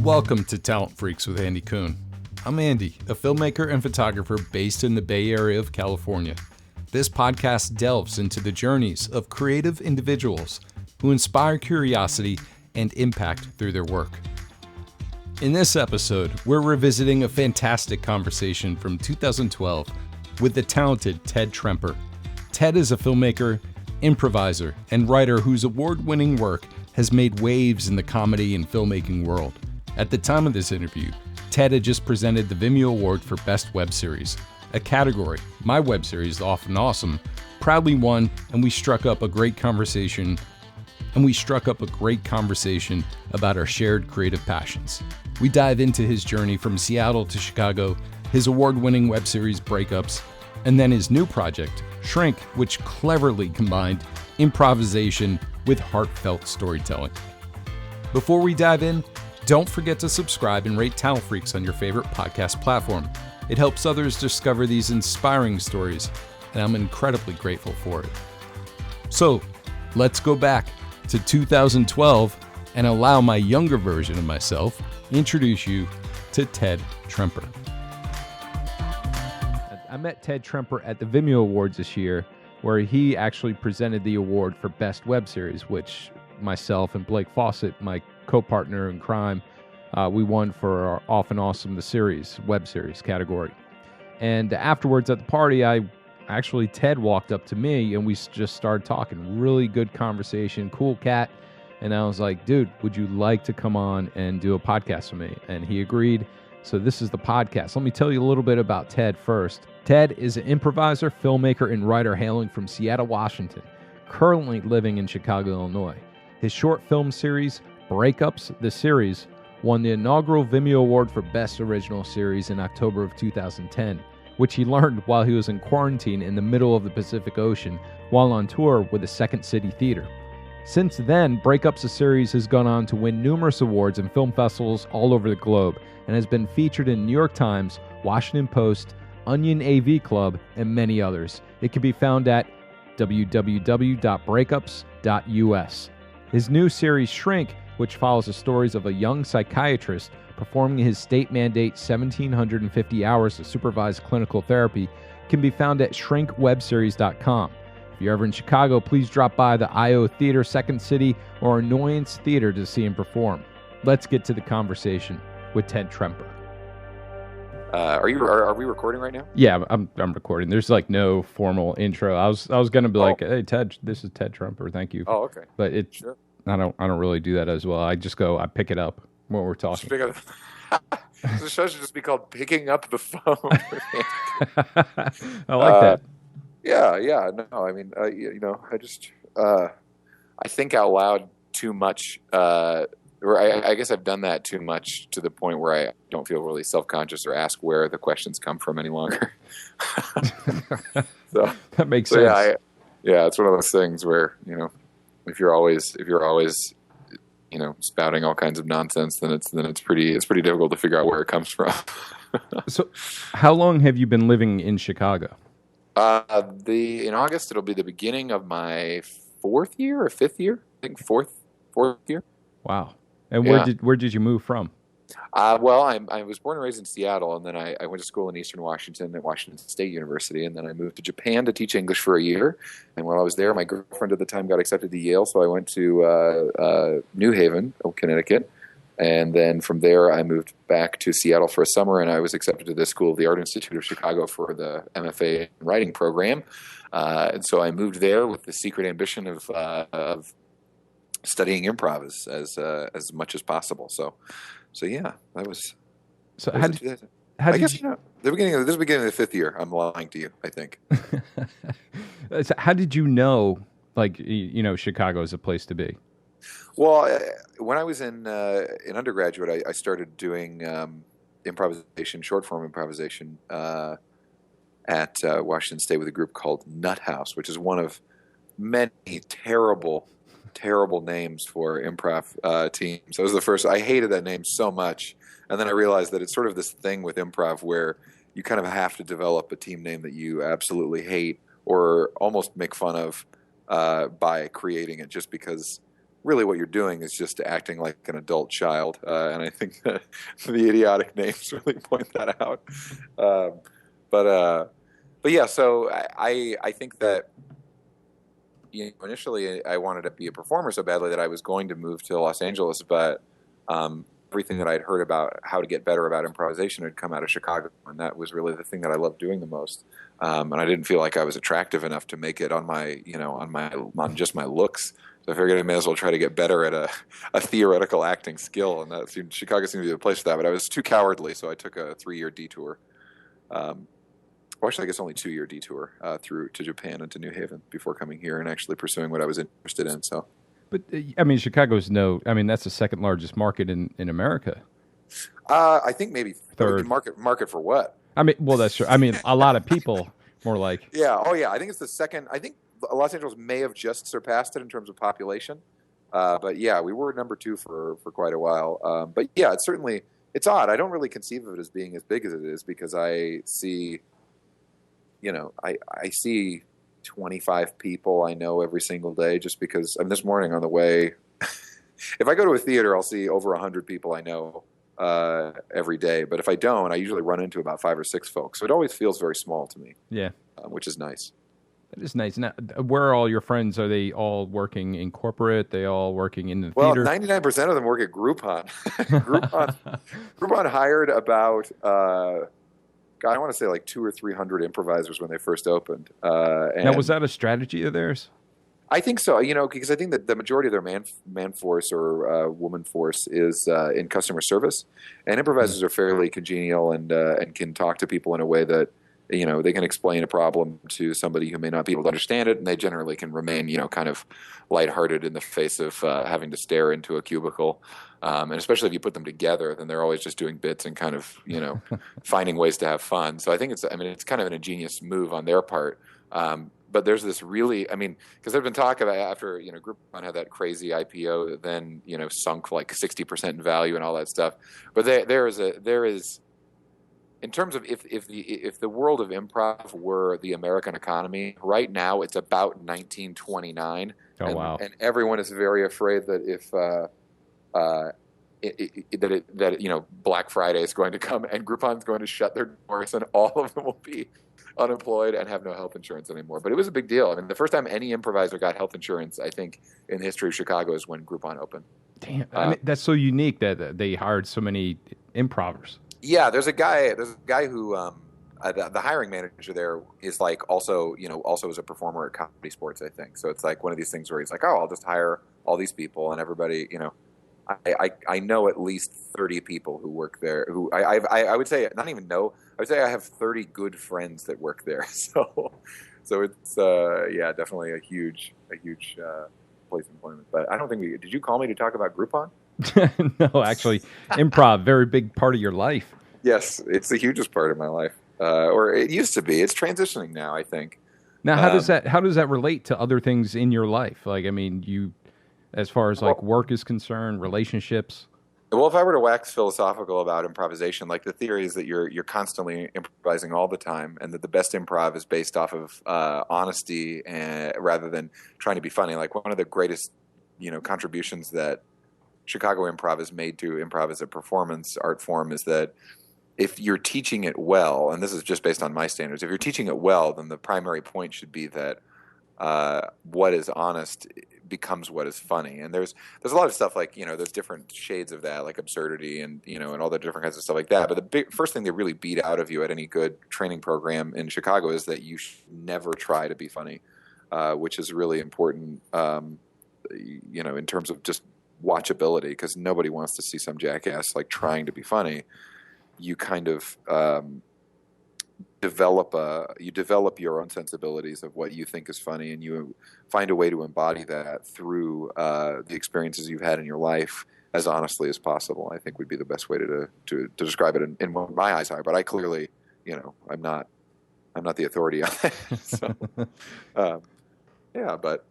Welcome to Talent Freaks with Andy Coon. I'm Andy, a filmmaker and photographer based in the Bay Area of California. This podcast delves into the journeys of creative individuals who inspire curiosity and impact through their work. In this episode, we're revisiting a fantastic conversation from 2012 with the talented Ted Tremper. Ted is a filmmaker, improviser, and writer whose award-winning work has made waves in the comedy and filmmaking world. At the time of this interview, Ted had just presented the Vimeo Award for Best Web Series, a category my web series, Often Awesome, proudly won, and we struck up a great conversation about our shared creative passions. We dive into his journey from Seattle to Chicago, his award-winning web series Breakups, and then his new project, Shrink, which cleverly combined improvisation with heartfelt storytelling. Before we dive in, don't forget to subscribe and rate Talent Freaks on your favorite podcast platform. It helps others discover these inspiring stories, and I'm incredibly grateful for it. So, let's go back to 2012 and allow my younger version of myself introduce you to Ted Tremper. I met Ted Tremper at the Vimeo Awards this year, where he actually presented the award for Best Web Series, which myself and Blake Fawcett, my co-partner in crime, we won for our Often Awesome, the series, web series category. And afterwards at the party, Ted walked up to me and we just started talking. Really good conversation, cool cat. And I was like, dude, would you like to come on and do a podcast with me? And he agreed. So this is the podcast. Let me tell you a little bit about Ted first. Ted is an improviser, filmmaker, and writer hailing from Seattle, Washington, currently living in Chicago, Illinois. His short film series, Breakups, the series, won the inaugural Vimeo Award for Best Original Series in October of 2010, which he learned while he was in quarantine in the middle of the Pacific Ocean while on tour with the Second City Theater. Since then, Breakups, the series, has gone on to win numerous awards and film festivals all over the globe and has been featured in New York Times, Washington Post, Onion AV Club, and many others. It can be found at www.breakups.us. His new series, Shrink, which follows the stories of a young psychiatrist performing his state mandate 1,750 hours of supervised clinical therapy, can be found at shrinkwebseries.com. If you're ever in Chicago, please drop by the IO Theater, Second City, or Annoyance Theater to see him perform. Let's get to the conversation with Ted Tremper. Are we recording right now? Yeah, I'm recording. There's like no formal intro. I was gonna be like, hey Ted, this is Ted Tremper. Thank you. Oh, okay. But Sure. I don't really do that as well. I pick it up when we're talking. The show should just be called "Picking Up the Phone." I like that. Yeah. No, I mean, I think out loud too much. Or I guess I've done that too much to the point where I don't feel really self-conscious or ask where the questions come from any longer. So that makes sense. Yeah, it's one of those things where, if you're always spouting all kinds of nonsense, then it's pretty difficult to figure out where it comes from. So, how long have you been living in Chicago? In August it'll be the beginning of my fourth year or fifth year. I think fourth year. Wow. And where did you move from? Well, I was born and raised in Seattle, and then I went to school in Eastern Washington at Washington State University, and then I moved to Japan to teach English for a year. And while I was there, my girlfriend at the time got accepted to Yale, so I went to New Haven, Connecticut. And then from there, I moved back to Seattle for a summer, and I was accepted to the School of the Art Institute of Chicago for the MFA writing program. And so I moved there with the secret ambition of studying improv as much as possible. So yeah, that was. So how did you? The beginning of the fifth year. I'm lying to you, I think. So how did you know, Chicago is a place to be? Well, when I was in undergraduate, I started doing improvisation, short form improvisation at Washington State with a group called Nut House, which is one of many terrible names for improv teams. That was the first. I hated that name so much, and then I realized that it's sort of this thing with improv where you kind of have to develop a team name that you absolutely hate or almost make fun of by creating it, just because really what you're doing is just acting like an adult child. And I think that the idiotic names really point that out. Um, but yeah, so I think that, initially I wanted to be a performer so badly that I was going to move to Los Angeles, but everything that I'd heard about how to get better about improvisation had come out of Chicago, and that was really the thing that I loved doing the most. And I didn't feel like I was attractive enough to make it on my, on just my looks. So I figured I may as well try to get better at a theoretical acting skill, and Chicago seemed to be the place for that. But I was too cowardly, so I took a 3-year detour. Well, actually, I guess only 2-year detour through to Japan and to New Haven before coming here and actually pursuing what I was interested in. So, but I mean, Chicago's that's the second largest market in America. I think maybe third. Market for what? I mean, well, that's true. I mean, a lot of people more like. Yeah. Oh, yeah. I think it's the second. I think Los Angeles may have just surpassed it in terms of population. But yeah, we were number 2 for quite a while. But yeah, it's odd. I don't really conceive of it as being as big as it is because I see. I see 25 people I know every single day just because this morning on the way, if I go to a theater, I'll see over 100 people I know every day. But if I don't, I usually run into about 5 or 6 folks. So it always feels very small to me. Yeah. Which is nice. That is nice. Now, where are all your friends? Are they all working in corporate? They all working in the theater? Well, 99% of them work at Groupon. Groupon hired about... God, I want to say like 200 or 300 improvisers when they first opened. Now, was that a strategy of theirs? I think so. Because I think that the majority of their man force or woman force is in customer service, and improvisers are fairly congenial and can talk to people in a way that they can explain a problem to somebody who may not be able to understand it, and they generally can remain kind of lighthearted in the face of having to stare into a cubicle. And especially if you put them together, then they're always just doing bits and kind of, finding ways to have fun. So I think it's kind of an ingenious move on their part. But there's this really, because there's been talk about after, Groupon had that crazy IPO that then, sunk like 60% in value and all that stuff. But there is, in terms of if the world of improv were the American economy, right now it's about 1929. Oh, wow. And everyone is very afraid that if... Black Friday is going to come and Groupon's going to shut their doors and all of them will be unemployed and have no health insurance anymore. But it was a big deal. The first time any improviser got health insurance, I think, in the history of Chicago is when Groupon opened. Damn, that's so unique that they hired so many improvers. Yeah, there's a guy who the hiring manager there is like also is a performer at Comedy Sports, I think. So it's like one of these things where he's like, oh, I'll just hire all these people and everybody, I know at least 30 people who work there who I would say not even know. I would say I have 30 good friends that work there. So it's definitely a huge place of employment. But I don't think did you call me to talk about Groupon? No, actually, improv, very big part of your life. Yes, it's the hugest part of my life. Or it used to be. It's transitioning now, I think. Now, how does that relate to other things in your life? Like, as far as like work is concerned, relationships. Well, if I were to wax philosophical about improvisation, like the theory is that you're constantly improvising all the time, and that the best improv is based off of honesty rather than trying to be funny. Like one of the greatest, contributions that Chicago improv has made to improv as a performance art form is that if you're teaching it well, and this is just based on my standards, if you're teaching it well, then the primary point should be that what is honest becomes what is funny. And there's a lot of stuff like, there's different shades of that, like absurdity and, and all the different kinds of stuff like that. But the first thing they really beat out of you at any good training program in Chicago is that you should never try to be funny, which is really important, in terms of just watchability, because nobody wants to see some jackass like trying to be funny. You kind of develop your own sensibilities of what you think is funny, and you find a way to embody that through the experiences you've had in your life as honestly as possible. I think would be the best way to describe it in what my eyes are. But I clearly, I'm not the authority on that. So, but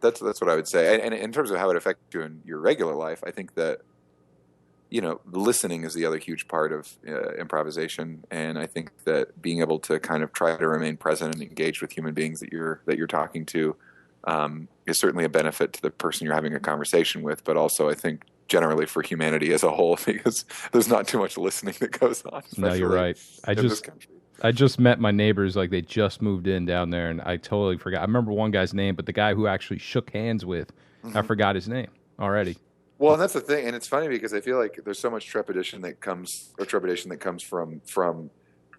that's what I would say. And in terms of how it affects you in your regular life, I think that listening is the other huge part of improvisation, and I think that being able to kind of try to remain present and engaged with human beings that you're talking to is certainly a benefit to the person you're having a conversation with, but also I think generally for humanity as a whole, because there's not too much listening that goes on. No, you're right. I just met my neighbors, like they just moved in down there, and I totally forgot. I remember one guy's name, but the guy who actually shook hands with, I forgot his name already. Well, and that's the thing, and it's funny because I feel like there's so much trepidation that comes from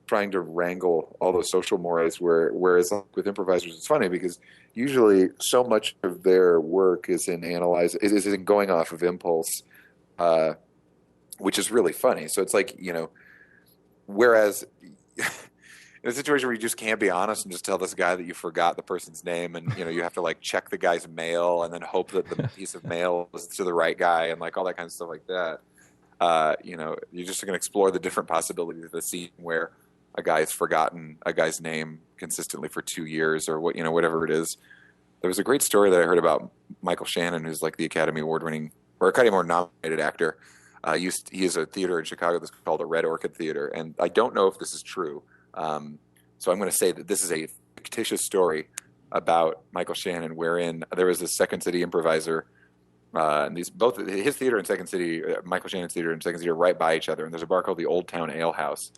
trying to wrangle all those social mores. Whereas with improvisers, it's funny because usually so much of their work is in going off of impulse, which is really funny. So it's like, whereas in a situation where you just can't be honest and just tell this guy that you forgot the person's name, and you have to like check the guy's mail and then hope that the piece of mail is to the right guy and like all that kind of stuff like that. You're just going to explore the different possibilities of the scene where a guy has forgotten a guy's name consistently for 2 years or whatever it is. There was a great story that I heard about Michael Shannon, who's like the Academy Award-winning or Academy Award-nominated actor. He has a theater in Chicago that's called the Red Orchid Theater, and I don't know if this is true. So I'm going to say that this is a fictitious story about Michael Shannon, wherein there was a Second City improviser. And both his theater and Second City, Michael Shannon's theater and Second City are right by each other. And there's a bar called the Old Town Ale House.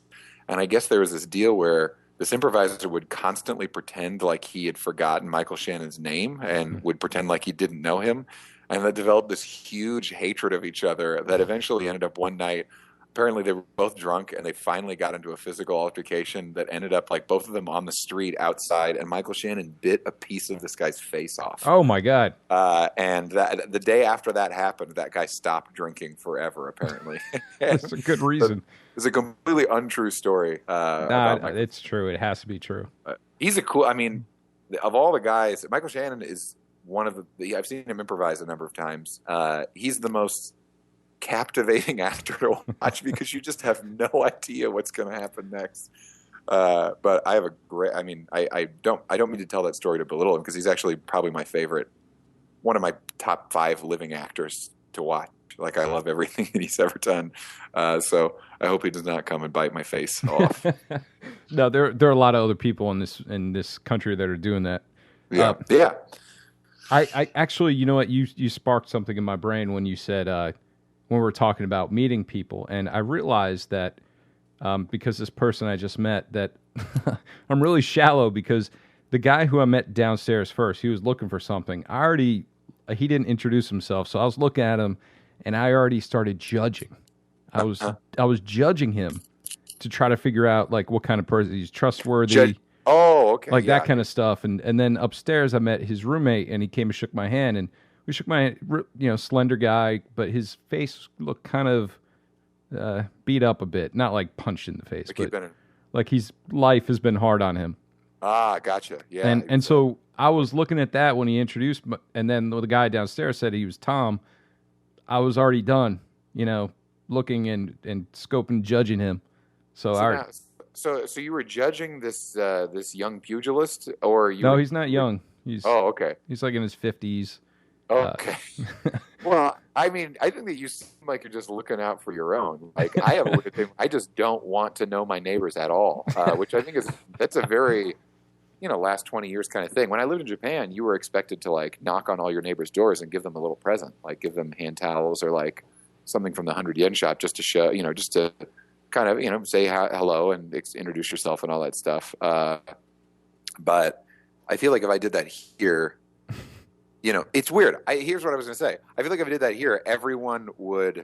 And I guess there was this deal where this improviser would constantly pretend like he had forgotten Michael Shannon's name and would pretend like he didn't know him. And they developed this huge hatred of each other that eventually ended up one night. Apparently they were both drunk and they finally got into a physical altercation that ended up like both of them on the street outside, and Michael Shannon bit a piece of this guy's face off. Oh my God. And the day after that happened, that guy stopped drinking forever, apparently. That's a good reason. It's a completely untrue story. It's true. It has to be true. He's of all the guys, Michael Shannon is one of I've seen him improvise a number of times. He's the most captivating actor to watch because you just have no idea what's going to happen next. But I have I don't mean to tell that story to belittle him, because he's actually probably my favorite, one of my top 5 living actors to watch. Like, I love everything that he's ever done. So I hope he does not come and bite my face off. No, there are a lot of other people in this country that are doing that. Yeah. I actually, you know what, you sparked something in my brain when you said, when we were talking about meeting people, and I realized that because this person I just met, that I'm really shallow, because the guy who I met downstairs first, he was looking for something. He didn't introduce himself, so I was looking at him, and I already started judging. I was judging him to try to figure out like what kind of person he's trustworthy. Okay. Like that kind of stuff. And then upstairs I met his roommate, and he came and shook my hand, and we shook my hand, slender guy, but his face looked kind of beat up a bit. Not like punched in the face, but like life has been hard on him. Ah, gotcha. Yeah. And so I was looking at that when he introduced me, and then the guy downstairs said he was Tom. I was already done, looking and scoping, judging him. So you were judging this young pugilist, or No, he's not young. Okay. He's like in his 50s. Okay. Well, I think that you seem like you're just looking out for your own. Like, I have a look at things. I just don't want to know my neighbors at all, which I think that's a very, last 20 years kind of thing. When I lived in Japan, you were expected to like knock on all your neighbors' doors and give them a little present, like give them hand towels or like something from the 100 yen shop, just to show, just to kind of, say hello and introduce yourself and all that stuff. But I feel like if I did that here, it's weird. Here's what I was going to say. I feel like if I did that here, everyone would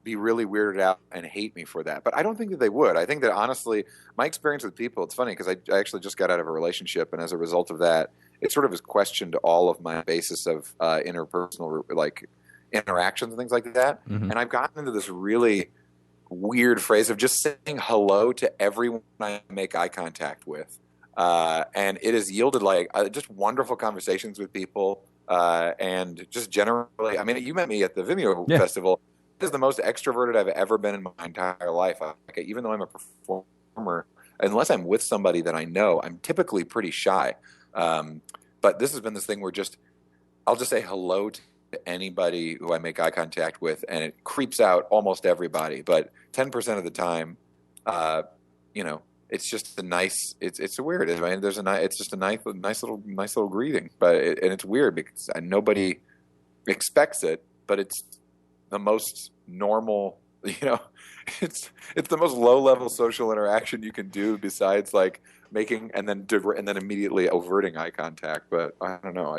be really weirded out and hate me for that. But I don't think that they would. I think that, honestly, my experience with people, it's funny because I actually just got out of a relationship, and as a result of that, it sort of has questioned all of my basis of interpersonal like interactions and things like that. Mm-hmm. And I've gotten into this really weird phrase of just saying hello to everyone I make eye contact with. And it has yielded like just wonderful conversations with people. And just generally, you met me at the Vimeo Festival. This is the most extroverted I've ever been in my entire life. Even though I'm a performer, unless I'm with somebody that I know, I'm typically pretty shy. But this has been this thing where I'll just say hello to anybody who I make eye contact with, and it creeps out almost everybody. But 10% of the time, it's just a nice. It's a weird. I mean, it's just a nice little greeting, but and it's weird because nobody expects it, but it's the most normal. You know, it's the most low level social interaction you can do besides like making and then immediately averting eye contact. But I don't know.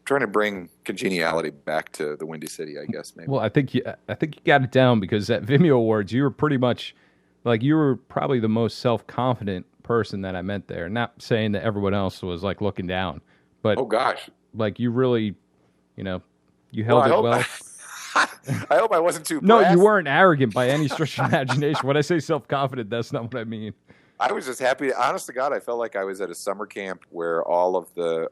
Trying to bring congeniality back to the Windy City, I guess. Maybe. Well, I think you got it down, because at Vimeo Awards you were pretty much like, you were probably the most self-confident person that I met there. Not saying that everyone else was like looking down, but oh gosh, like you really, you held it well. I hope I wasn't too. No, you weren't arrogant by any stretch of imagination. When I say self-confident, that's not what I mean. I was just happy. Honest to God, I felt like I was at a summer camp where all of the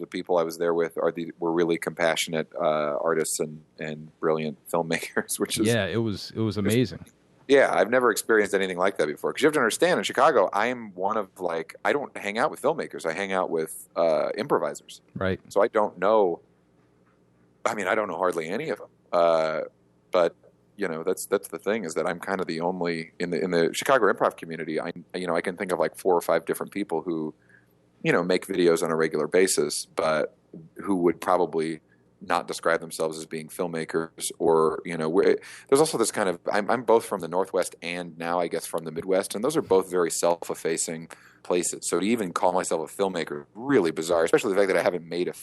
people I was there with were really compassionate artists and brilliant filmmakers. Which is it was amazing. Yeah, I've never experienced anything like that before. Because you have to understand, in Chicago, I am one of I don't hang out with filmmakers. I hang out with improvisers. Right. So I don't know. I mean, I don't know hardly any of them. But that's the thing, is that I'm kind of the only in the Chicago improv community. I can think of like 4 or 5 different people who, make videos on a regular basis, but who would probably not describe themselves as being filmmakers, or there's also this kind of I'm both from the Northwest and now I guess from the Midwest, and those are both very self-effacing places. So to even call myself a filmmaker, really bizarre, especially the fact that I haven't made a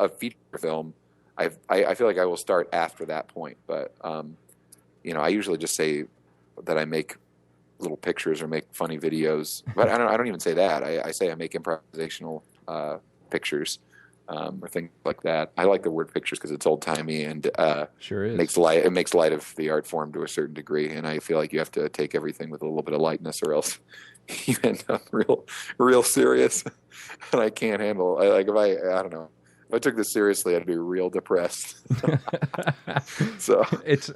feature film. I feel like I will start after that point, but I usually just say that I make little pictures or make funny videos, but I don't even say that. I say I make improvisational pictures or things like that. I like the word pictures because it's old timey and sure is. It makes light of the art form to a certain degree, and I feel like you have to take everything with a little bit of lightness, or else you end up real serious. And I can't handle if I don't know. If I took this seriously, I'd be real depressed. So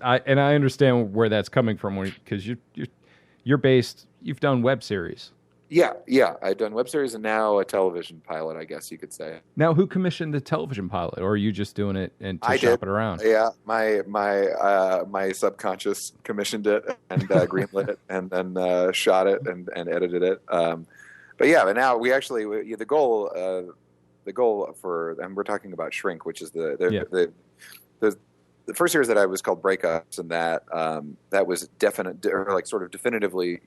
I understand where that's coming from, because you've done web series. Yeah. I've done web series and now a television pilot, I guess you could say. Now, who commissioned the television pilot, or are you just doing it and shop it around? Yeah, my subconscious commissioned it and greenlit it, and then shot it and edited it. But now we actually the goal for, and we're talking about Shrink, which is the first series that I was called Breakups, and that was definitively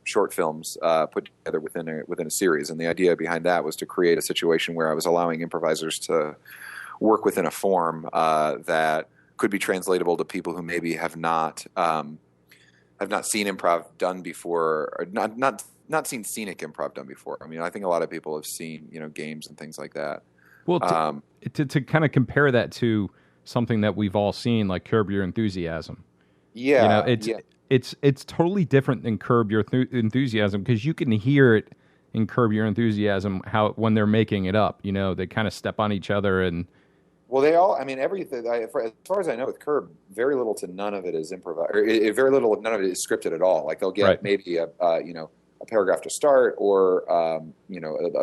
short films put together within a series. And the idea behind that was to create a situation where I was allowing improvisers to work within a form that could be translatable to people who maybe have not seen improv done before, or not seen scenic improv done before. I mean, I think a lot of people have seen, games and things like that. Well, to kind of compare that to something that we've all seen, like Curb Your Enthusiasm. Yeah. It's totally different than Curb Your Enthusiasm, because you can hear it in Curb Your Enthusiasm when they're making it up. They kind of step on each other and. Well, they all. I mean, everything. As far as I know, with Curb, very little to none of it is improvised. None of it is scripted at all. Like they'll get maybe a paragraph to start, or a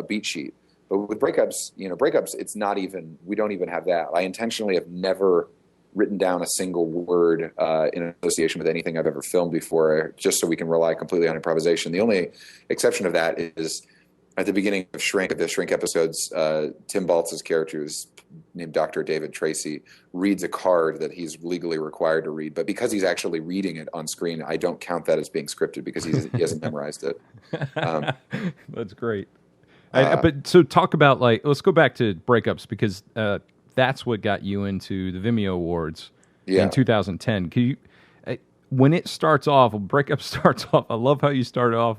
beat sheet. But with Breakups, it's not even. We don't even have that. I intentionally have never written down a single word in association with anything I've ever filmed before, just so we can rely completely on improvisation. The only exception of that is at the beginning of the Shrink episodes. Tim Baltz's character, who's named Dr. David Tracy, reads a card that he's legally required to read, but because he's actually reading it on screen, I don't count that as being scripted because he hasn't memorized it. That's great. But so talk about, let's go back to Breakups, because that's what got you into the Vimeo Awards in 2010. Can you, when it starts off, when Breakups starts off, I love how you started off.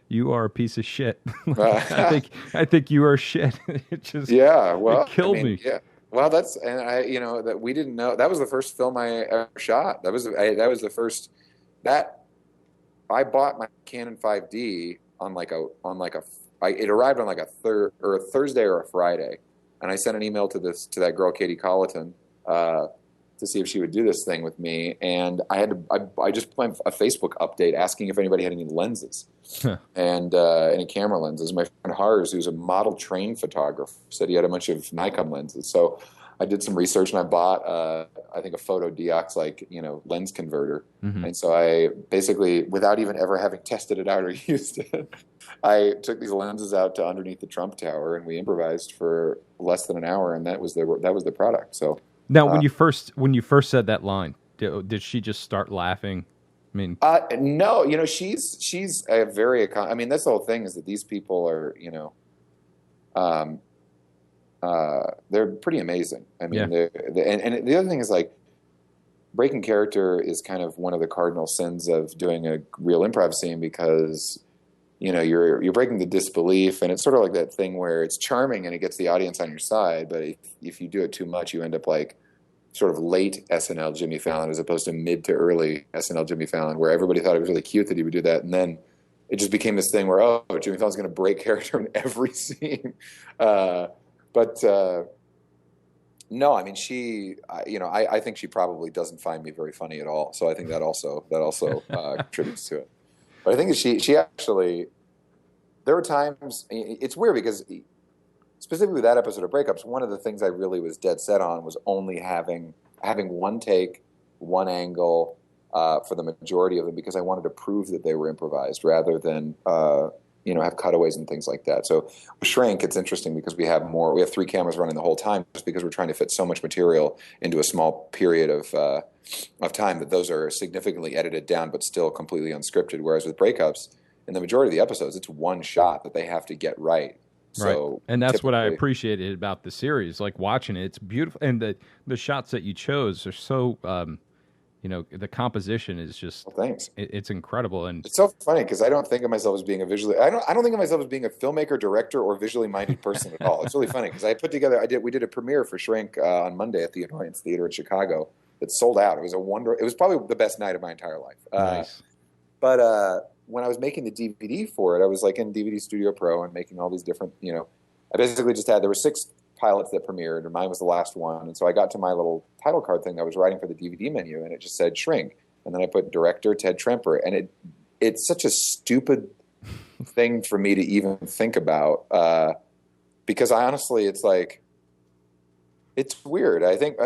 You are a piece of shit. I think you are shit. It just it killed me. Yeah. Well, that we didn't know. That was the first film I ever shot. That was the first that I bought my Canon 5D it arrived on a Thursday or a Friday, and I sent an email to that girl Katie Colleton to see if she would do this thing with me, and I just put a Facebook update asking if anybody had any lenses and any camera lenses. My friend Hars, who's a model train photographer, said he had a bunch of Nikon lenses, so I did some research and I bought, I think a photo deox, like, lens converter. Mm-hmm. And so I basically, without even ever having tested it out or used it, I took these lenses out to underneath the Trump Tower and we improvised for less than an hour, and that was the product. So now, when you first said that line, did she just start laughing? I mean, no, she's a very, I mean, that's the whole thing, is that these people are, they're pretty amazing. I mean, yeah. And the other thing is, like, breaking character is kind of one of the cardinal sins of doing a real improv scene, because you're breaking the disbelief, and it's sort of like that thing where it's charming and it gets the audience on your side, but if you do it too much, you end up like sort of late SNL Jimmy Fallon as opposed to mid to early SNL Jimmy Fallon, where everybody thought it was really cute that he would do that, and then it just became this thing where, oh, Jimmy Fallon's going to break character in every scene. But no, I mean, I think she probably doesn't find me very funny at all. So I think that also contributes to it. But I think she actually, there were times, it's weird because specifically that episode of Breakups, one of the things I really was dead set on was only having one take, one angle for the majority of them, because I wanted to prove that they were improvised rather than have cutaways and things like that. So with Shrink, it's interesting because we have 3 cameras running the whole time, just because we're trying to fit so much material into a small period of time that those are significantly edited down but still completely unscripted. Whereas with Breakups, in the majority of the episodes, it's one shot that they have to get right. So right. And that's what I appreciated about the series, like watching it. It's beautiful, and the shots that you chose are so the composition is just, well, thanks. It's incredible. And it's so funny because I don't think of myself as being I don't think of myself as being a filmmaker, director, or visually minded person at all. It's really funny because we did a premiere for Shrink on Monday at the Annoyance Theater in Chicago. It sold out. It was probably the best night of my entire life. Nice. But when I was making the DVD for it, I was like in DVD Studio Pro and making all these different, I basically just there were 6 pilots that premiered, and mine was the last one. And so I got to my little title card thing that I was writing for the DVD menu, and it just said Shrink. And then I put director Ted Tremper, and it's such a stupid thing for me to even think about, because I honestly, it's like, it's weird. I think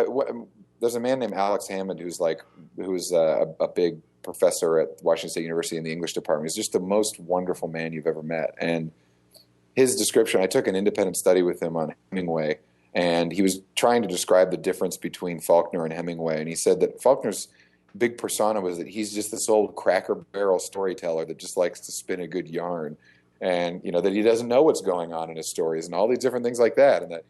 there's a man named Alex Hammond who's a big professor at Washington State University in the English department. He's just the most wonderful man you've ever met. And his description, I took an independent study with him on Hemingway, and he was trying to describe the difference between Faulkner and Hemingway. And he said that Faulkner's big persona was that he's just this old Cracker Barrel storyteller that just likes to spin a good yarn, and that he doesn't know what's going on in his stories and all these different things like that. And that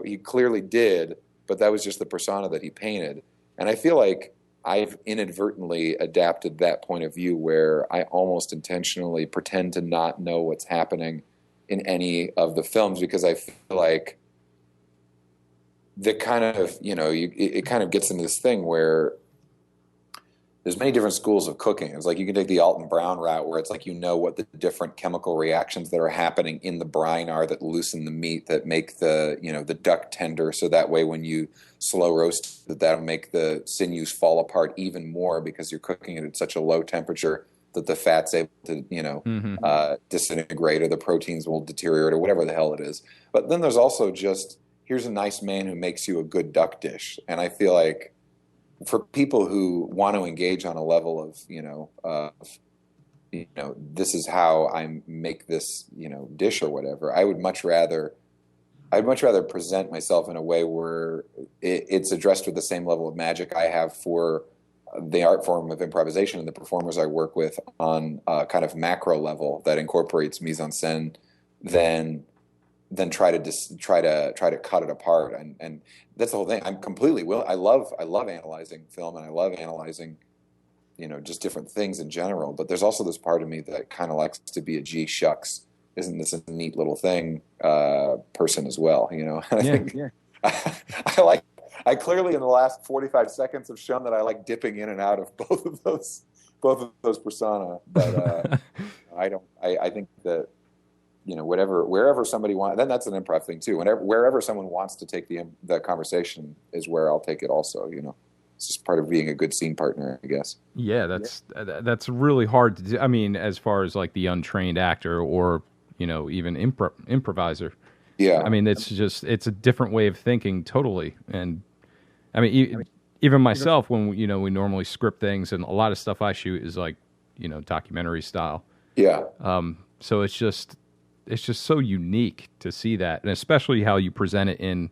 he clearly did, but that was just the persona that he painted. And I feel like I've inadvertently adapted that point of view, where I almost intentionally pretend to not know what's happening in any of the films, because I feel like the kind of, it kind of gets into this thing where there's many different schools of cooking. It's like you can take the Alton Brown route, where it's like what the different chemical reactions that are happening in the brine are that loosen the meat, that make the duck tender, so that way when you slow roast that'll make the sinews fall apart even more, because you're cooking it at such a low temperature that the fat's able to disintegrate, or the proteins will deteriorate, or whatever the hell it is. But then there's also just, here's a nice man who makes you a good duck dish. And I feel like for people who want to engage on a level of, this is how I make this, dish or whatever, I'd much rather present myself in a way where it's addressed with the same level of magic I have for the art form of improvisation and the performers I work with on a kind of macro level that incorporates mise en scène, than try to cut it apart. And that's the whole thing. I'm completely I love analyzing film, and I love analyzing, just different things in general. But there's also this part of me that kind of likes to be a gee shucks, isn't this a neat little thing person as well? I clearly in the last 45 seconds have shown that I like dipping in and out of both of those persona. But I think that, wherever somebody wants, then that's an improv thing too. Wherever someone wants to take the conversation is where I'll take it also, It's just part of being a good scene partner, I guess. Yeah, that's really hard to do. I mean, as far as like the untrained actor or, even improviser, Yeah. I mean, it's a different way of thinking totally. And I mean, even myself, when we normally script things, and a lot of stuff I shoot is like, documentary style. Yeah. So it's just so unique to see that, and especially how you present it in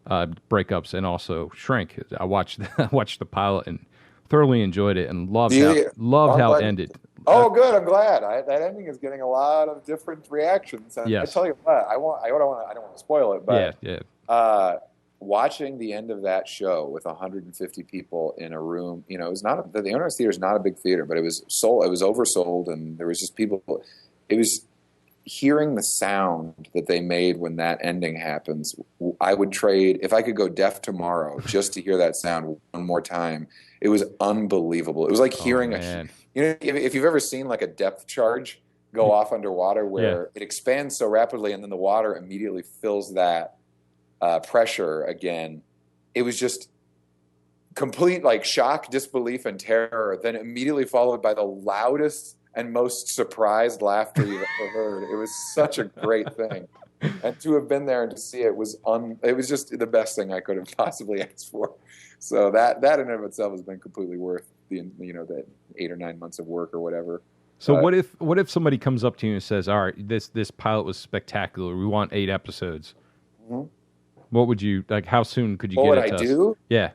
Breakups and also Shrink. I watched the pilot and thoroughly enjoyed it, and loved how it ended. Oh, good. I'm glad. That ending is getting a lot of different reactions. And yes. I tell you what, I don't want to spoil it, but watching the end of that show with 150 people in a room, it was not the Immerse Theater is not a big theater, but it was oversold, and there was just people. It was hearing the sound that they made when that ending happens. I would trade, if I could go deaf tomorrow just to hear that sound one more time. It was unbelievable. It was like hearing if you've ever seen like a depth charge go off underwater where it expands so rapidly and then the water immediately fills that pressure again. It was just complete like shock, disbelief, and terror, then immediately followed by the loudest and most surprised laughter you've ever heard. It was such a great thing. And to have been there and to see it was just the best thing I could have possibly asked for. So that in and of itself has been completely worth the 8 or 9 months of work or whatever. So what if somebody comes up to you and says, "All right, this pilot was spectacular. We want 8 episodes." Mm-hmm. What would you like? How soon could you get it to us? What would I do? Yeah.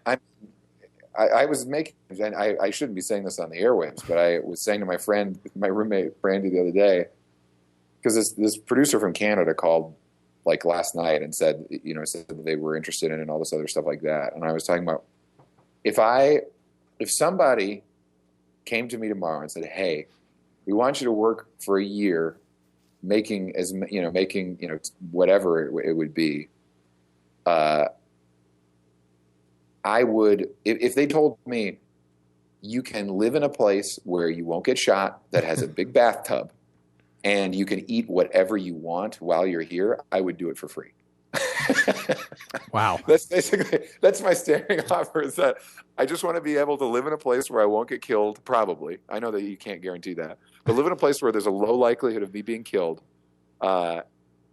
I was making, and I shouldn't be saying this on the airwaves, but I was saying to my roommate Brandy the other day, because this producer from Canada called like last night and said that they were interested in it and all this other stuff like that. And I was talking about if somebody came to me tomorrow and said, "Hey, we want you to work for a year, making whatever it would be," I would, if they told me you can live in a place where you won't get shot, that has a big bathtub, and you can eat whatever you want while you're here, I would do it for free. Wow. That's my staring offer, is that I just want to be able to live in a place where I won't get killed, probably. I know that you can't guarantee that. But live in a place where there's a low likelihood of me being killed,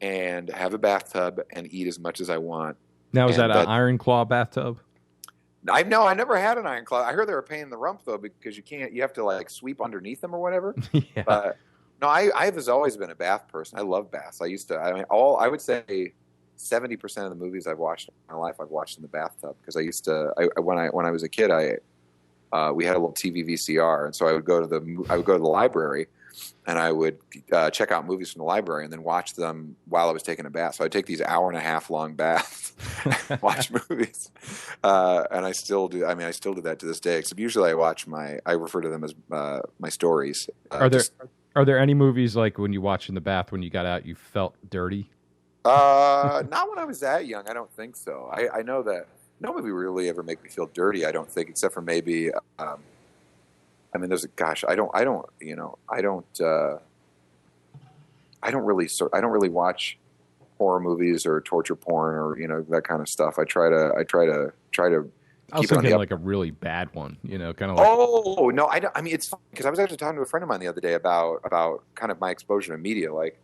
and have a bathtub and eat as much as I want. Now, is that an Iron Claw bathtub? I never had an Iron Claw. I heard they were a pain in the rump though, because you have to like sweep underneath them or whatever. Yeah. No, I was always been a bath person. I love baths. I would say 70% of the movies I've watched in my life I've watched in the bathtub, because when I was a kid we had a little TV VCR, and so I would go to the library, and I would check out movies from the library and then watch them while I was taking a bath. So I'd take these 1.5 hour long baths, watch movies, and I still do. I mean, I still do that to this day. Except usually I refer to them as my stories. Are there any movies like when you watch in the bath when you got out you felt dirty? Not when I was that young. I don't think so. I know that no movie really ever make me feel dirty. I don't think, except for maybe. I mean, I don't really watch horror movies or torture porn or that kind of stuff. I try to. I was thinking like a really bad one, kind of like. Oh no, I don't. I mean, it's fun because I was actually talking to a friend of mine the other day about kind of my exposure to media. Like,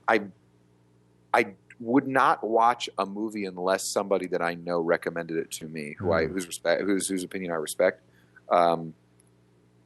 I would not watch a movie unless somebody that I know recommended it to me, whose opinion I respect.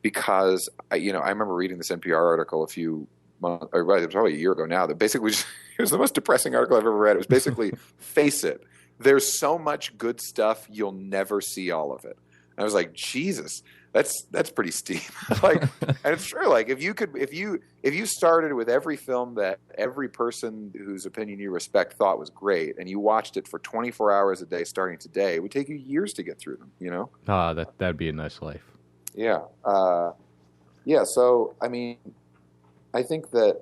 Because I remember reading this NPR article a few months, or it was probably a year ago now, that basically it was the most depressing article I've ever read. It was basically, face it, there's so much good stuff you'll never see all of it. And I was like, Jesus, that's pretty steep. Like, and it's true. Like, if you started with every film that every person whose opinion you respect thought was great, and you watched it for 24 hours a day starting today, it would take you years to get through them. That'd be a nice life. Yeah. So, I mean, I think that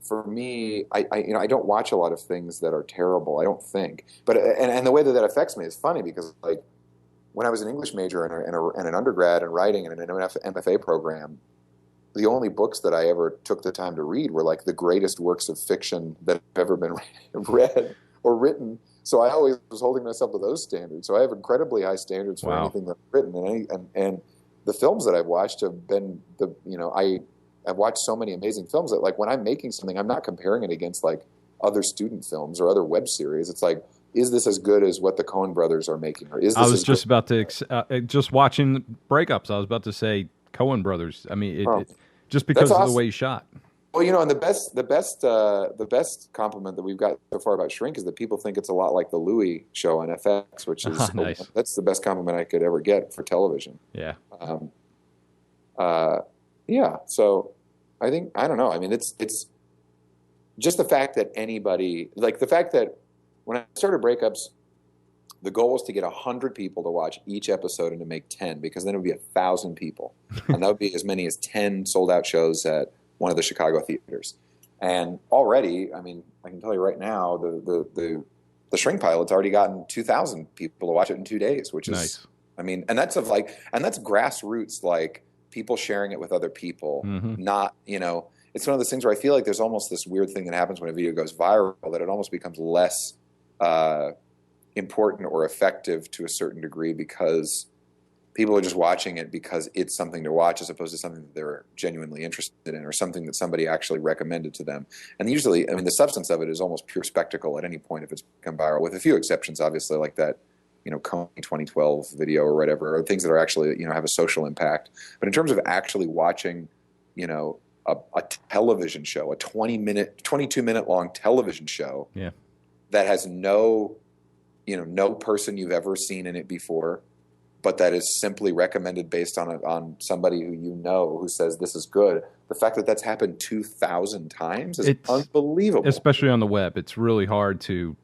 for me, I don't watch a lot of things that are terrible. I don't think, but and the way that affects me is funny, because like when I was an English major and an undergrad and writing and an MFA program, the only books that I ever took the time to read were like the greatest works of fiction that have ever been read or written. So I always was holding myself to those standards. So I have incredibly high standards for anything that's written, and the films that I've watched have been I've watched so many amazing films that, like, when I'm making something, I'm not comparing it against like other student films or other web series. It's like, is this as good as what the Coen brothers are making? Or is this I was just about to, just watching Breakups, I was about to say Coen brothers. I mean, it just because of the way he shot. Well, you know, and the best compliment that we've got so far about Shrink is that people think it's a lot like the Louis show on FX, which is nice. That's the best compliment I could ever get for television. Yeah. Yeah. So I think, I don't know. I mean, it's just the fact that anybody, like the fact that when I started Breakups, the goal was to get 100 people to watch each episode and to make 10, because then it would be 1,000 people. And that would be as many as 10 sold out shows at one of the Chicago theaters. And already, I mean, I can tell you right now, the Shrink pilot's already gotten 2,000 people to watch it in 2 days, which is nice. I mean, and that's grassroots, like people sharing it with other people, not, you know, it's one of those things where I feel like there's almost this weird thing that happens when a video goes viral, that it almost becomes less important or effective to a certain degree because people are just watching it because it's something to watch as opposed to something that they're genuinely interested in or something that somebody actually recommended to them. And usually, I mean, the substance of it is almost pure spectacle at any point if it's become viral, with a few exceptions, obviously, like that, you know, Coney 2012 video or whatever, or things that are actually, you know, have a social impact. But in terms of actually watching, you know, a television show, a 22-minute long television show that has no person you've ever seen in it before, but that is simply recommended based on somebody who you know who says this is good. The fact that that's happened 2,000 times is unbelievable. Especially on the web. It's really hard to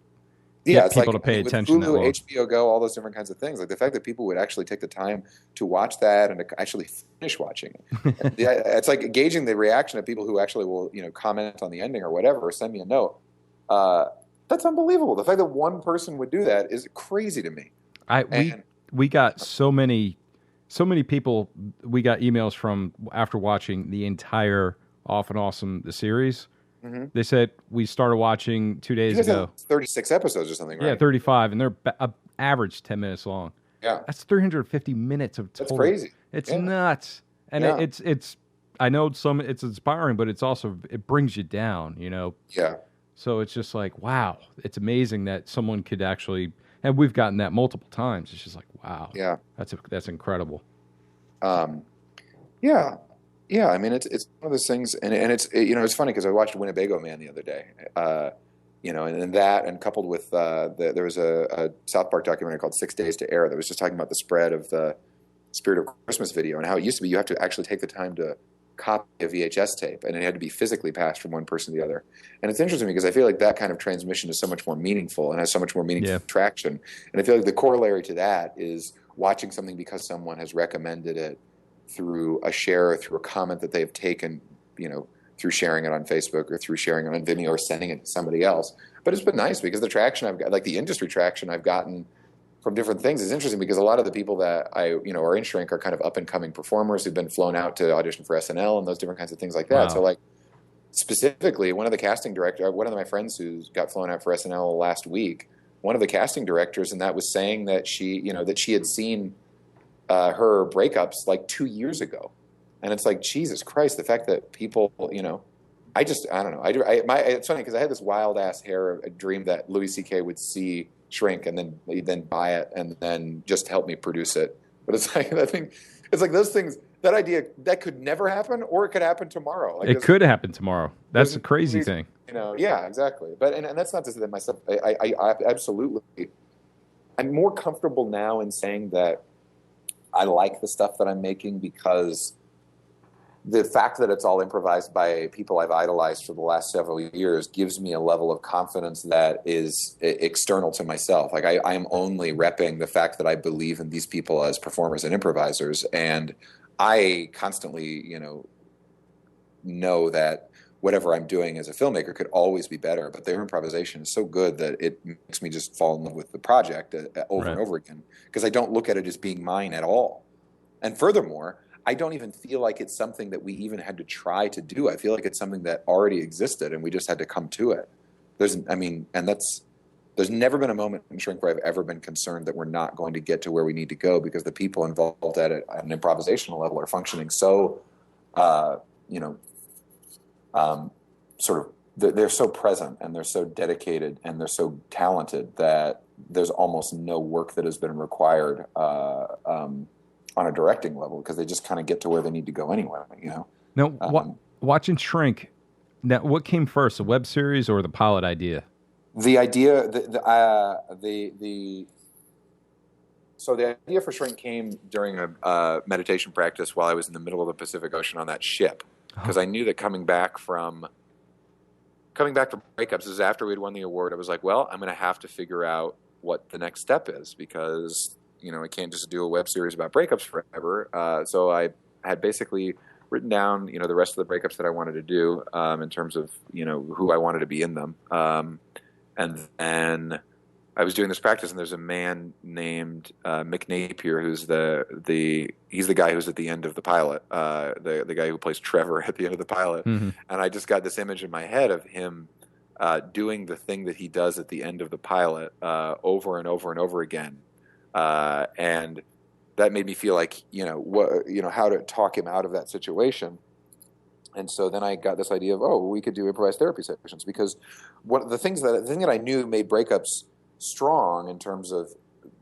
get people to pay attention. With Hulu, HBO Go, all those different kinds of things. Like the fact that people would actually take the time to watch that and to actually finish watching it. It's like gauging the reaction of people who actually will, you know, comment on the ending or whatever, or send me a note. That's unbelievable. The fact that one person would do that is crazy to me. We got so many people. We got emails from after watching the entire Often Awesome the series. Mm-hmm. They said we started watching 2 days ago. 36 episodes or something, right? Yeah, 35, and they're average 10 minutes long. Yeah, that's 350 minutes of total. That's crazy. It's nuts, and it's. I know it's inspiring, but it's also it brings you down. You know. Yeah. So it's just like, wow, it's amazing that someone could actually, and we've gotten that multiple times. It's just like, wow, yeah, that's incredible. Yeah, I mean, it's one of those things, and it's, you know, it's funny because I watched Winnebago Man the other day, you know, and that, and coupled with there was a South Park documentary called 6 Days to Air that was just talking about the spread of the Spirit of Christmas video and how it used to be you have to actually take the time to copy a VHS tape, and it had to be physically passed from one person to the other. And it's interesting because I feel like that kind of transmission is so much more meaningful and has so much more meaningful traction. And I feel like the corollary to that is watching something because someone has recommended it through a share or through a comment that they've taken, you know, through sharing it on Facebook or through sharing it on Vimeo or sending it to somebody else. But it's been nice because the traction I've got, like the industry traction I've gotten from different things is interesting because a lot of the people that are in Shrink are kind of up and coming performers who've been flown out to audition for SNL and those different kinds of things like that. Wow. So like specifically one of my friends who got flown out for SNL last week, one of the casting directors, and that was saying that she had seen her Breakups like 2 years ago. And it's like, Jesus Christ, the fact that people, you know, I don't know. It's funny because I had this wild ass dream that Louis C.K. would see Shrink and then buy it and then just help me produce it. But it's like, I think it's like those things, that idea, that could never happen, or it could happen tomorrow. Like it could happen tomorrow. That's a crazy thing. You know, yeah, exactly. But and that's not to say that myself. I absolutely. I'm more comfortable now in saying that I like the stuff that I'm making because the fact that it's all improvised by people I've idolized for the last several years gives me a level of confidence that is external to myself. Like I am only repping the fact that I believe in these people as performers and improvisers, and I constantly, know that whatever I'm doing as a filmmaker could always be better, but their improvisation is so good that it makes me just fall in love with the project over and over again, because I don't look at it as being mine at all. And furthermore, I don't even feel like it's something that we even had to try to do. I feel like it's something that already existed and we just had to come to it. There's never been a moment in Shrink where I've ever been concerned that we're not going to get to where we need to go, because the people involved at it at an improvisational level are functioning so, sort of they're so present and they're so dedicated and they're so talented that there's almost no work that has been required on a directing level, because they just kind of get to where they need to go anyway, you know? Now, watching Shrink, now, what came first, the web series or the pilot idea? The idea, so the idea for Shrink came during a meditation practice while I was in the middle of the Pacific Ocean on that ship, because I knew that coming back from Breakups, this is after we'd won the award. I was like, well, I'm going to have to figure out what the next step is, because, you know, I can't just do a web series about breakups forever. So I had basically written down, you know, the rest of the breakups that I wanted to do, in terms of, you know, who I wanted to be in them. And then I was doing this practice, and there's a man named Mick Napier, who's he's the guy who's at the end of the pilot, the guy who plays Trevor at the end of the pilot. Mm-hmm. And I just got this image in my head of him doing the thing that he does at the end of the pilot over and over and over again, and that made me feel like, you know, how to talk him out of that situation. And so then I got this idea of, we could do improvised therapy sessions, because the thing that I knew made Breakups strong in terms of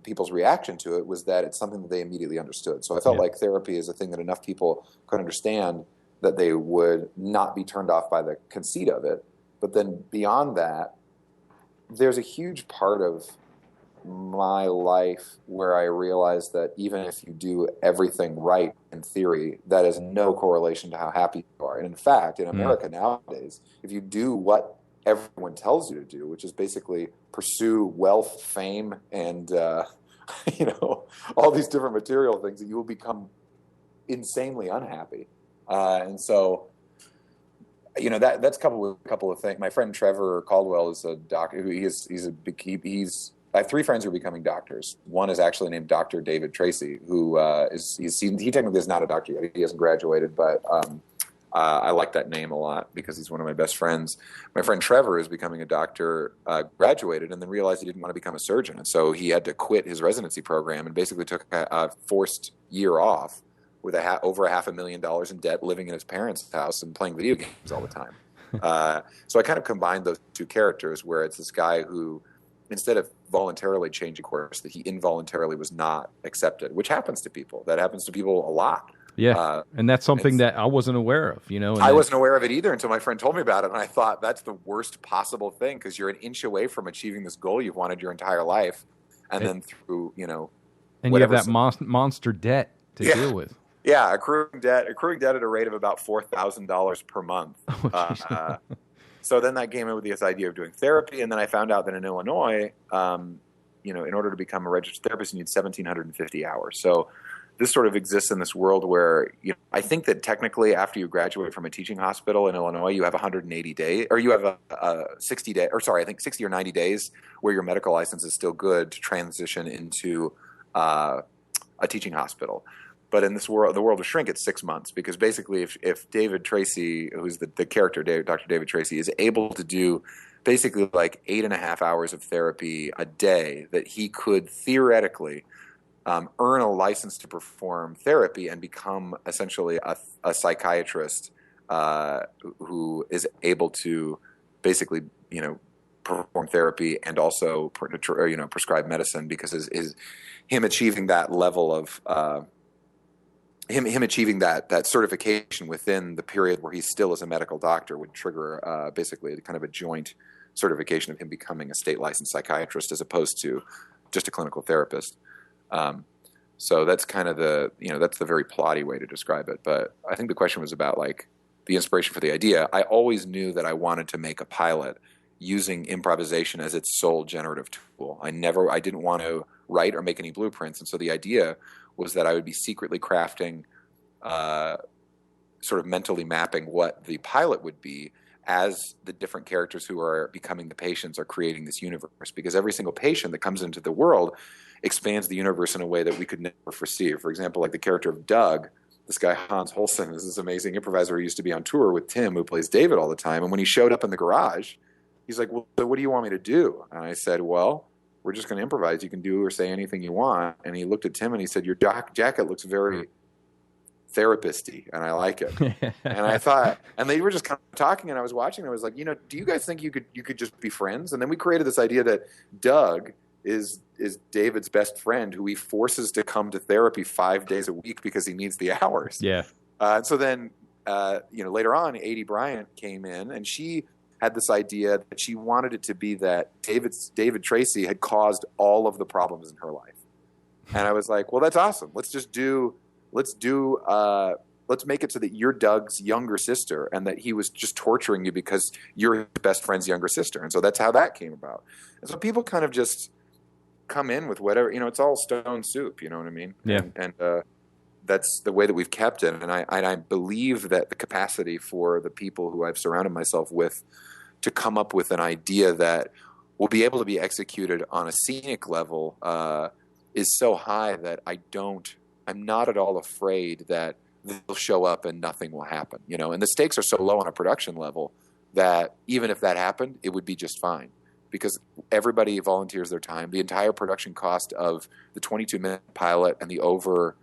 people's reaction to it was that it's something that they immediately understood. So I felt like therapy is a thing that enough people could understand that they would not be turned off by the conceit of it. But then beyond that, there's a huge part of my life where I realized that even if you do everything right in theory, that has no correlation to how happy you are. And in fact, in America nowadays, if you do what everyone tells you to do, which is basically pursue wealth, fame, and you know, all these different material things, that you will become insanely unhappy. And so, you know, that's coupled with a couple of things. My friend Trevor Caldwell is a doctor. I have three friends who are becoming doctors. One is actually named Dr. David Tracy, who he technically is not a doctor yet. He hasn't graduated, but I like that name a lot because he's one of my best friends. My friend Trevor is becoming a doctor, graduated, and then realized he didn't want to become a surgeon. And so he had to quit his residency program and basically took a forced year off with over $500,000 in debt, living in his parents' house and playing video games all the time. So I kind of combined those two characters, where it's this guy who, instead of voluntarily changing course, that he involuntarily was not accepted, which happens to people. That happens to people a lot. Yeah, and that's something that I wasn't aware of, you know. I wasn't aware of it either until my friend told me about it, and I thought, that's the worst possible thing, because you're an inch away from achieving this goal you've wanted your entire life, and then through, you know, and you have that monster debt to deal with. Yeah, accruing debt at a rate of about $4,000 per month. So then that came in with this idea of doing therapy, and then I found out that in Illinois, you know, in order to become a registered therapist, you need 1,750 hours. So this sort of exists in this world where, you know, I think that technically after you graduate from a teaching hospital in Illinois, you have 180 days, or you have a 60 day, or sorry, I think 60 or 90 days where your medical license is still good to transition into a teaching hospital. But in this world, the world of Shrink, it's 6 months, because basically if David Tracy, who's the character, Dr. David Tracy, is able to do basically like 8.5 hours of therapy a day, that he could theoretically earn a license to perform therapy and become essentially a psychiatrist who is able to basically, you know, perform therapy and also prescribe medicine, because him achieving that level of him achieving that certification within the period where he still is a medical doctor would trigger basically kind of a joint certification of him becoming a state licensed psychiatrist as opposed to just a clinical therapist. So that's kind of that's the very plotty way to describe it. But I think the question was about like the inspiration for the idea. I always knew that I wanted to make a pilot using improvisation as its sole generative tool. I didn't want to write or make any blueprints. And so the idea was that I would be secretly crafting, sort of mentally mapping what the pilot would be as the different characters who are becoming the patients are creating this universe. Because every single patient that comes into the world expands the universe in a way that we could never foresee. For example, like the character of Doug, this guy Hans Holsen is this amazing improviser who used to be on tour with Tim, who plays David all the time. And when he showed up in the garage, he's like, well, so what do you want me to do? And I said, well, we're just going to improvise. You can do or say anything you want. And he looked at Tim and he said, your jacket looks very therapist-y, and I like it. And I thought, and they were just kind of talking, and I was watching, and I was like, do you guys think you could just be friends? And then we created this idea that Doug is David's best friend, who he forces to come to therapy 5 days a week because he needs the hours. Yeah. So then, later on, Adie Bryant came in, and she had this idea that she wanted it to be that David Tracy had caused all of the problems in her life. And I was like, well, that's awesome. Let's make it so that you're Doug's younger sister, and that he was just torturing you because you're his best friend's younger sister. And so that's how that came about. And so people kind of just come in with whatever, it's all stone soup, you know what I mean? Yeah. And that's the way that we've kept it. And I believe that the capacity for the people who I've surrounded myself with to come up with an idea that will be able to be executed on a scenic level is so high that I'm not at all afraid that they'll show up and nothing will happen, and the stakes are so low on a production level that even if that happened, it would be just fine, because everybody volunteers their time. The entire production cost of the 22-minute pilot and the over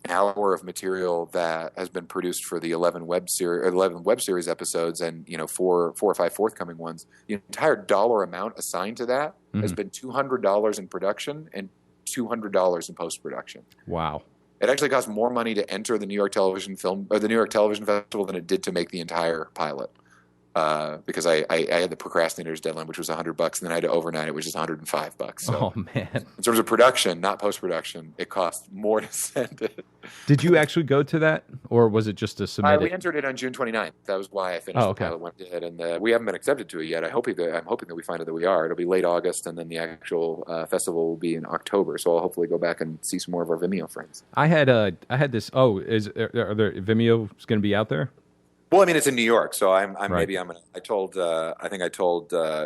an hour of material that has been produced for the 11 web series episodes, and 4 or 5 forthcoming ones, the entire dollar amount assigned to that has been $200 in production and $200 in post-production. Wow. It actually cost more money to enter the New York Television Festival than it did to make the entire pilot. Because I had the procrastinator's deadline, which was $100, and then I had to overnight it, which is $105. So oh man! In terms of production, not post production, it cost more to send it. Did you actually go to that, or was it just a submit? We entered it on June 29th. That was why I finished the pilot when I did, and we haven't been accepted to it yet. I'm hoping that we find out that we are. It'll be late August, and then the actual festival will be in October. So I'll hopefully go back and see some more of our Vimeo friends. I had this. Oh, are there Vimeo going to be out there? Well, I mean, it's in New York, so I told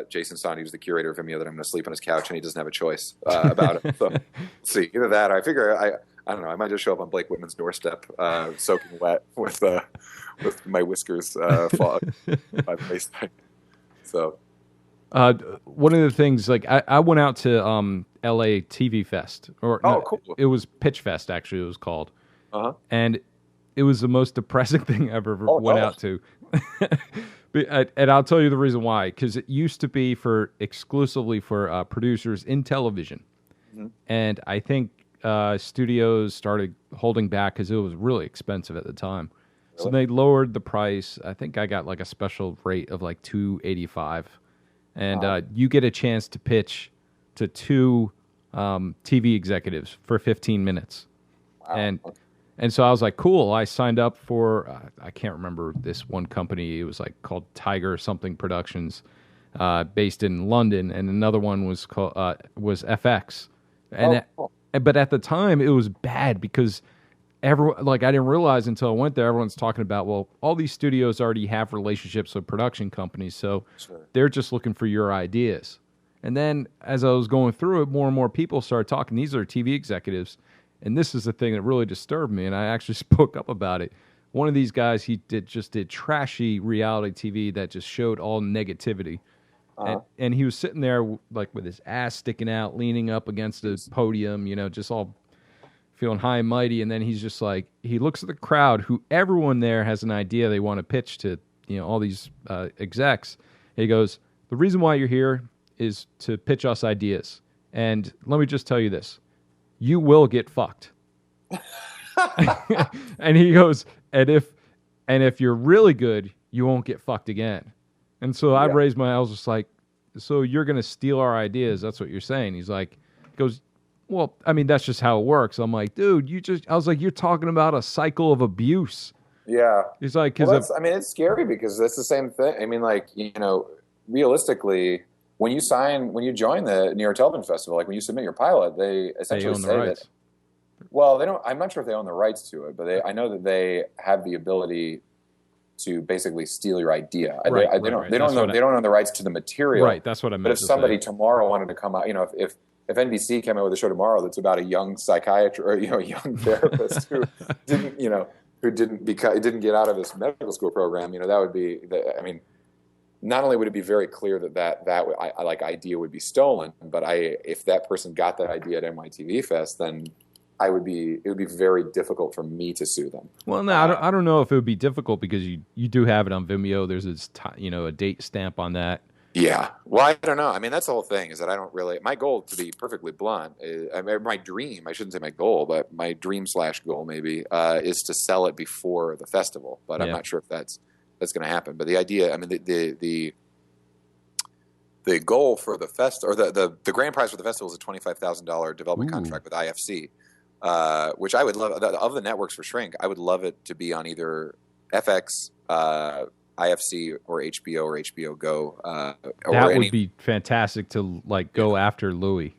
Jason Sonny, who's the curator of Vimeo, that I'm going to sleep on his couch, and he doesn't have a choice about it. So, see, either that, or I figure I don't know, I might just show up on Blake Whitman's doorstep, soaking wet with my whiskers fogged by the waistline. So, one of the things, like I went out to LA TV Fest, cool. It was Pitch Fest, actually, it was called, and it was the most depressing thing I ever went out to. And I'll tell you the reason why. Because it used to be exclusively for producers in television. Mm-hmm. And I think studios started holding back because it was really expensive at the time. Really? So they lowered the price. I think I got like a special rate of like $285. And you get a chance to pitch to 2 TV executives for 15 minutes. Wow. And so I was like, cool. I signed up for, I can't remember this one company. It was like called Tiger something Productions, based in London. And another one was called, was FX. But at the time it was bad because I didn't realize until I went there, everyone's talking about, well, all these studios already have relationships with production companies. So they're just looking for your ideas. And then as I was going through it, more and more people started talking. These are TV executives. And this is the thing that really disturbed me, and I actually spoke up about it. One of these guys, he did trashy reality TV that just showed all negativity. And he was sitting there like with his ass sticking out, leaning up against the podium, just all feeling high and mighty. And then he's just like, he looks at the crowd, who everyone there has an idea they want to pitch to, all these execs. And he goes, the reason why you're here is to pitch us ideas. And let me just tell you this. You will get fucked. And he goes, and if you're really good, you won't get fucked again. And so I raised I was just like, so you're going to steal our ideas. That's what you're saying. He goes, well, I mean, that's just how it works. I'm like, dude, I was like, you're talking about a cycle of abuse. Yeah. He's like, it's scary because that's the same thing. I mean, like, realistically, when you join the New York Television Festival, like when you submit your pilot, they essentially say that. Well, they don't. I'm not sure if they own the rights to it, but I know that they have the ability to basically steal your idea. They don't own the rights to the material. Right. That's what I meant. But if somebody tomorrow wanted to come out, if NBC came out with a show tomorrow that's about a young psychiatrist or a young therapist who didn't get out of his medical school program, that would be. Not only would it be very clear that idea would be stolen, but if that person got that idea at NYTV Fest, then it would be very difficult for me to sue them. Well, no, I don't know if it would be difficult because you do have it on Vimeo. There's this, a date stamp on that. Yeah. Well, I don't know. I mean, that's the whole thing is that I don't really, my goal, to be perfectly blunt, my dream, I shouldn't say my goal, but my dream / goal maybe, is to sell it before the festival. But I'm not sure if that's going to happen. But the idea, I mean, the goal for the fest, or the grand prize for the festival is a $25,000 development contract with IFC, which I would love. Of the networks for Shrink, I would love it to be on either FX, IFC, or HBO Go. That would be fantastic to go after Louis.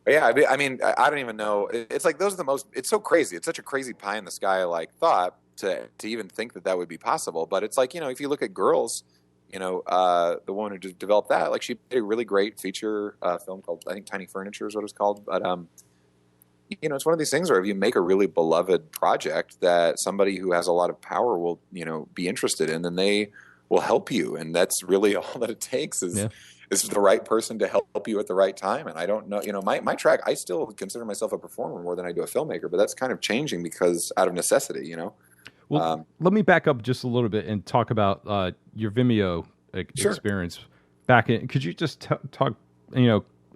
Yeah, I mean, I don't even know. It's like those are the most. It's so crazy. It's such a crazy pie in the sky thought to even think that would be possible. But it's like, if you look at Girls, the one who just developed that, she did a really great feature film called, I think, Tiny Furniture is what it's called. But it's one of these things where if you make a really beloved project that somebody who has a lot of power will, be interested in, then they will help you. And that's really all that it takes is the right person to help you at the right time. And I don't know, my track, I still consider myself a performer more than I do a filmmaker, but that's kind of changing because out of necessity, Well, let me back up just a little bit and talk about your Vimeo experience back in. Could you just talk,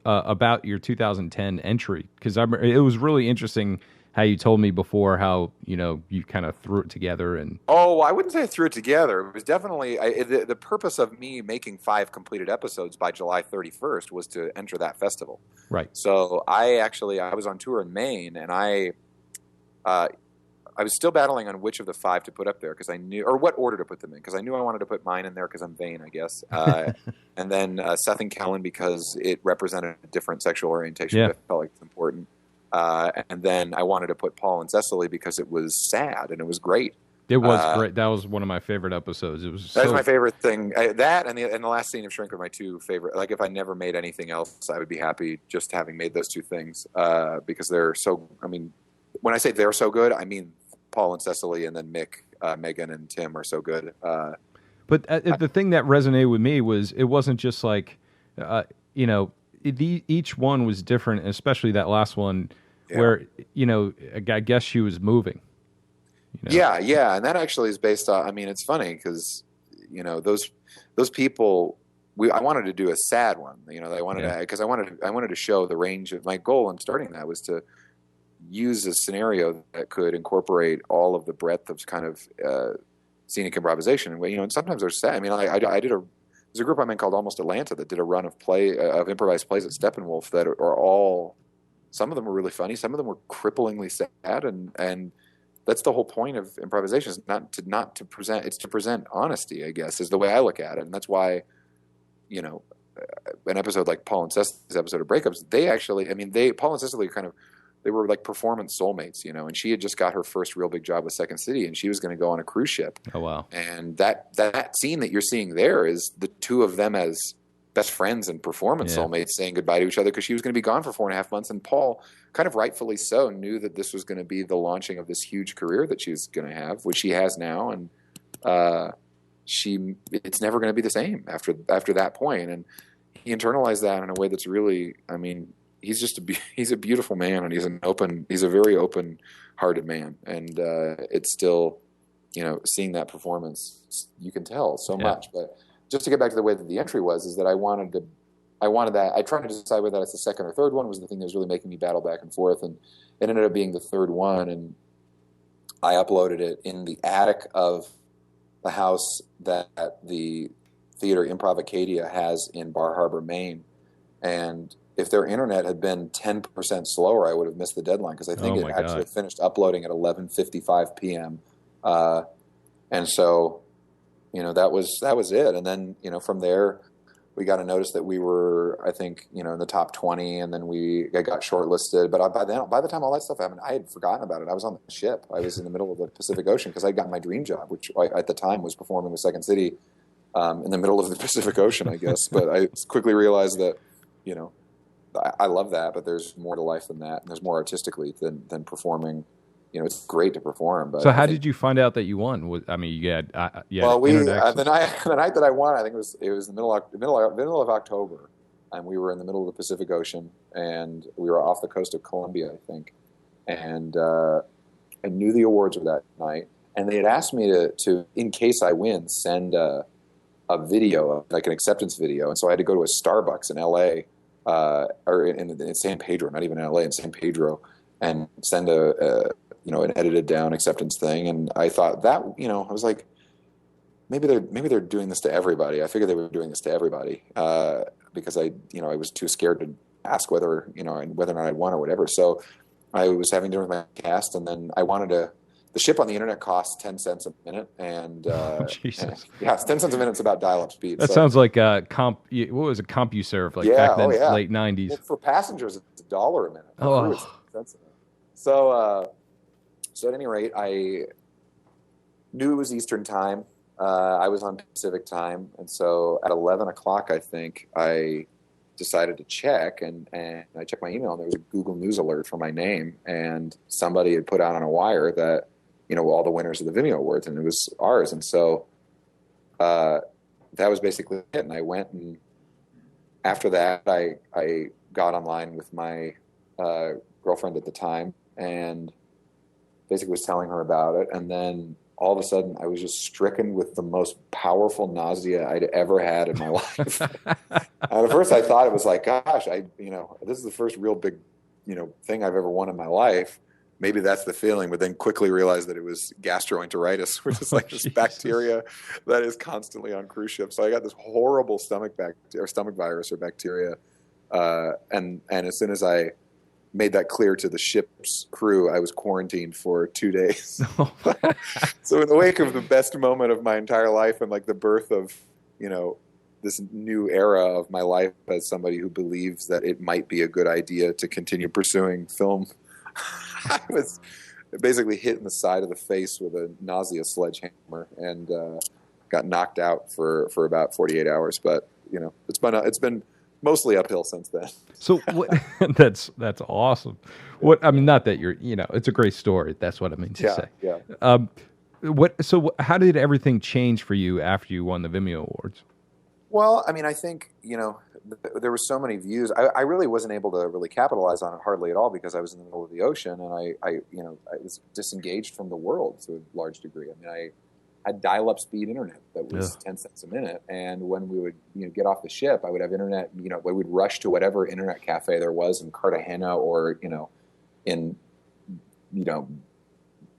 about your 2010 entry? Because it was really interesting how you told me before how you kind of threw it together. And I wouldn't say I threw it together. It was definitely the purpose of me making 5 completed episodes by July 31st was to enter that festival. Right. So I was on tour in Maine, and I was still battling on which of the 5 to put up there because I knew, or what order to put them in, because I knew I wanted to put mine in there because I'm vain, I guess. And then Seth and Kellen because it represented a different sexual orientation. I felt like it's important. And then I wanted to put Paul and Cecily because it was sad and it was great. It was great. That was one of my favorite episodes. It was. That's my favorite thing. That and the last scene of Shrink are my 2 favorite. Like if I never made anything else, I would be happy just having made those 2 things because they're so. I mean, when I say they're so good, I mean Paul and Cecily, and then Mick, Megan, and Tim are so good. But the thing that resonated with me was it wasn't just each one was different, especially that last one where I guess she was moving. Yeah, and that actually is based on. I mean, it's funny because those people. I wanted to do a sad one. I wanted to because I wanted to show the range of my goal in starting that was to use a scenario that could incorporate all of the breadth of kind of scenic improvisation. And sometimes they're sad. I mean, there's a group I'm in called Almost Atlanta that did a run of improvised plays at Steppenwolf that are all. Some of them were really funny. Some of them were cripplingly sad, and that's the whole point of improvisation is not to present. It's to present honesty, I guess, is the way I look at it, and that's why, an episode like Paul and Cecily's episode of Breakups, Paul and Cecily they were like performance soulmates, and she had just got her first real big job with Second City, and she was going to go on a cruise ship. Oh wow! And that scene that you're seeing there is the 2 of them as best friends and performance soulmates saying goodbye to each other because she was going to be gone for 4.5 months, and Paul, kind of rightfully so, knew that this was going to be the launching of this huge career that she was going to have, which she has now, and it's never going to be the same after that point, and he internalized that in a way that's really, I mean. He's a beautiful man, and he's a very open-hearted man, and it's still, seeing that performance, you can tell so much. But just to get back to the way that the entry was, is that I wanted that. I tried to decide whether that's the second or third one was the thing that was really making me battle back and forth, and it ended up being the third one, and I uploaded it in the attic of the house that the theater Improv Acadia has in Bar Harbor, Maine, and if their internet had been 10% slower, I would have missed the deadline because I think it actually finished uploading at 11:55 p.m. And so, that was it. And then, from there, we got a notice that we were, I think, in the top 20, and then I got shortlisted. But by the time all that stuff happened, I had forgotten about it. I was on the ship. I was in the middle of the Pacific Ocean because I got my dream job, which at the time was performing with Second City in the middle of the Pacific Ocean, I guess. But I quickly realized that, I love that, but there's more to life than that. And there's more artistically than performing. It's great to perform. But so, how did you find out that you won? I mean, you had well, the night that I won, I think it was the middle of October, and we were in the middle of the Pacific Ocean, and we were off the coast of Colombia, I think. and I knew the awards were that night, and they had asked me to in case I win, send a video, like an acceptance video, and so I had to go to a Starbucks in L.A. Or in San Pedro, not even in L.A., in San Pedro, and send an edited down acceptance thing. And I thought that, I was like, maybe they're doing this to everybody. I figured they were doing this to everybody because I was too scared to ask whether or not I'd won or whatever. So I was having dinner with my cast, and then I wanted to. The ship on the internet costs 10 cents a minute, and Jesus. yeah, it's 10 cents a minute. It's about dial-up speed. That sounds like what was a CompuServe back then, late 90s. Well, for passengers, it's $1 a minute. Oh. It's 10 cents a minute. So at any rate, I knew it was Eastern time. I was on Pacific time, and so at 11 o'clock, I think, I decided to check, and I checked my email, and there was a Google News alert for my name, and somebody had put out on a wire that, all the winners of the Vimeo Awards, and it was ours. And so that was basically it. And I went, and after that, I got online with my girlfriend at the time, and basically was telling her about it. And then all of a sudden, I was just stricken with the most powerful nausea I'd ever had in my life. And at first, I thought it was like, gosh, this is the first real big, thing I've ever won in my life. Maybe that's the feeling, but then quickly realized that it was gastroenteritis, which is like this bacteria that is constantly on cruise ships. So I got this horrible stomach virus or bacteria. And as soon as I made that clear to the ship's crew, I was quarantined for 2 days. So in the wake of the best moment of my entire life and like the birth of, this new era of my life as somebody who believes that it might be a good idea to continue pursuing film, I was basically hit in the side of the face with a nausea sledgehammer and got knocked out for about 48 hours. But, it's been mostly uphill since then. So what, that's awesome. Not that you're, it's a great story. That's what I mean to say. Yeah. How did everything change for you after you won the Vimeo Awards? Well, I think, there were so many views. I really wasn't able to really capitalize on it hardly at all because I was in the middle of the ocean, and I was disengaged from the world to a large degree. I had dial-up speed internet that was 10 cents a minute, and when we would get off the ship, I would have internet. We would rush to whatever internet cafe there was in Cartagena or in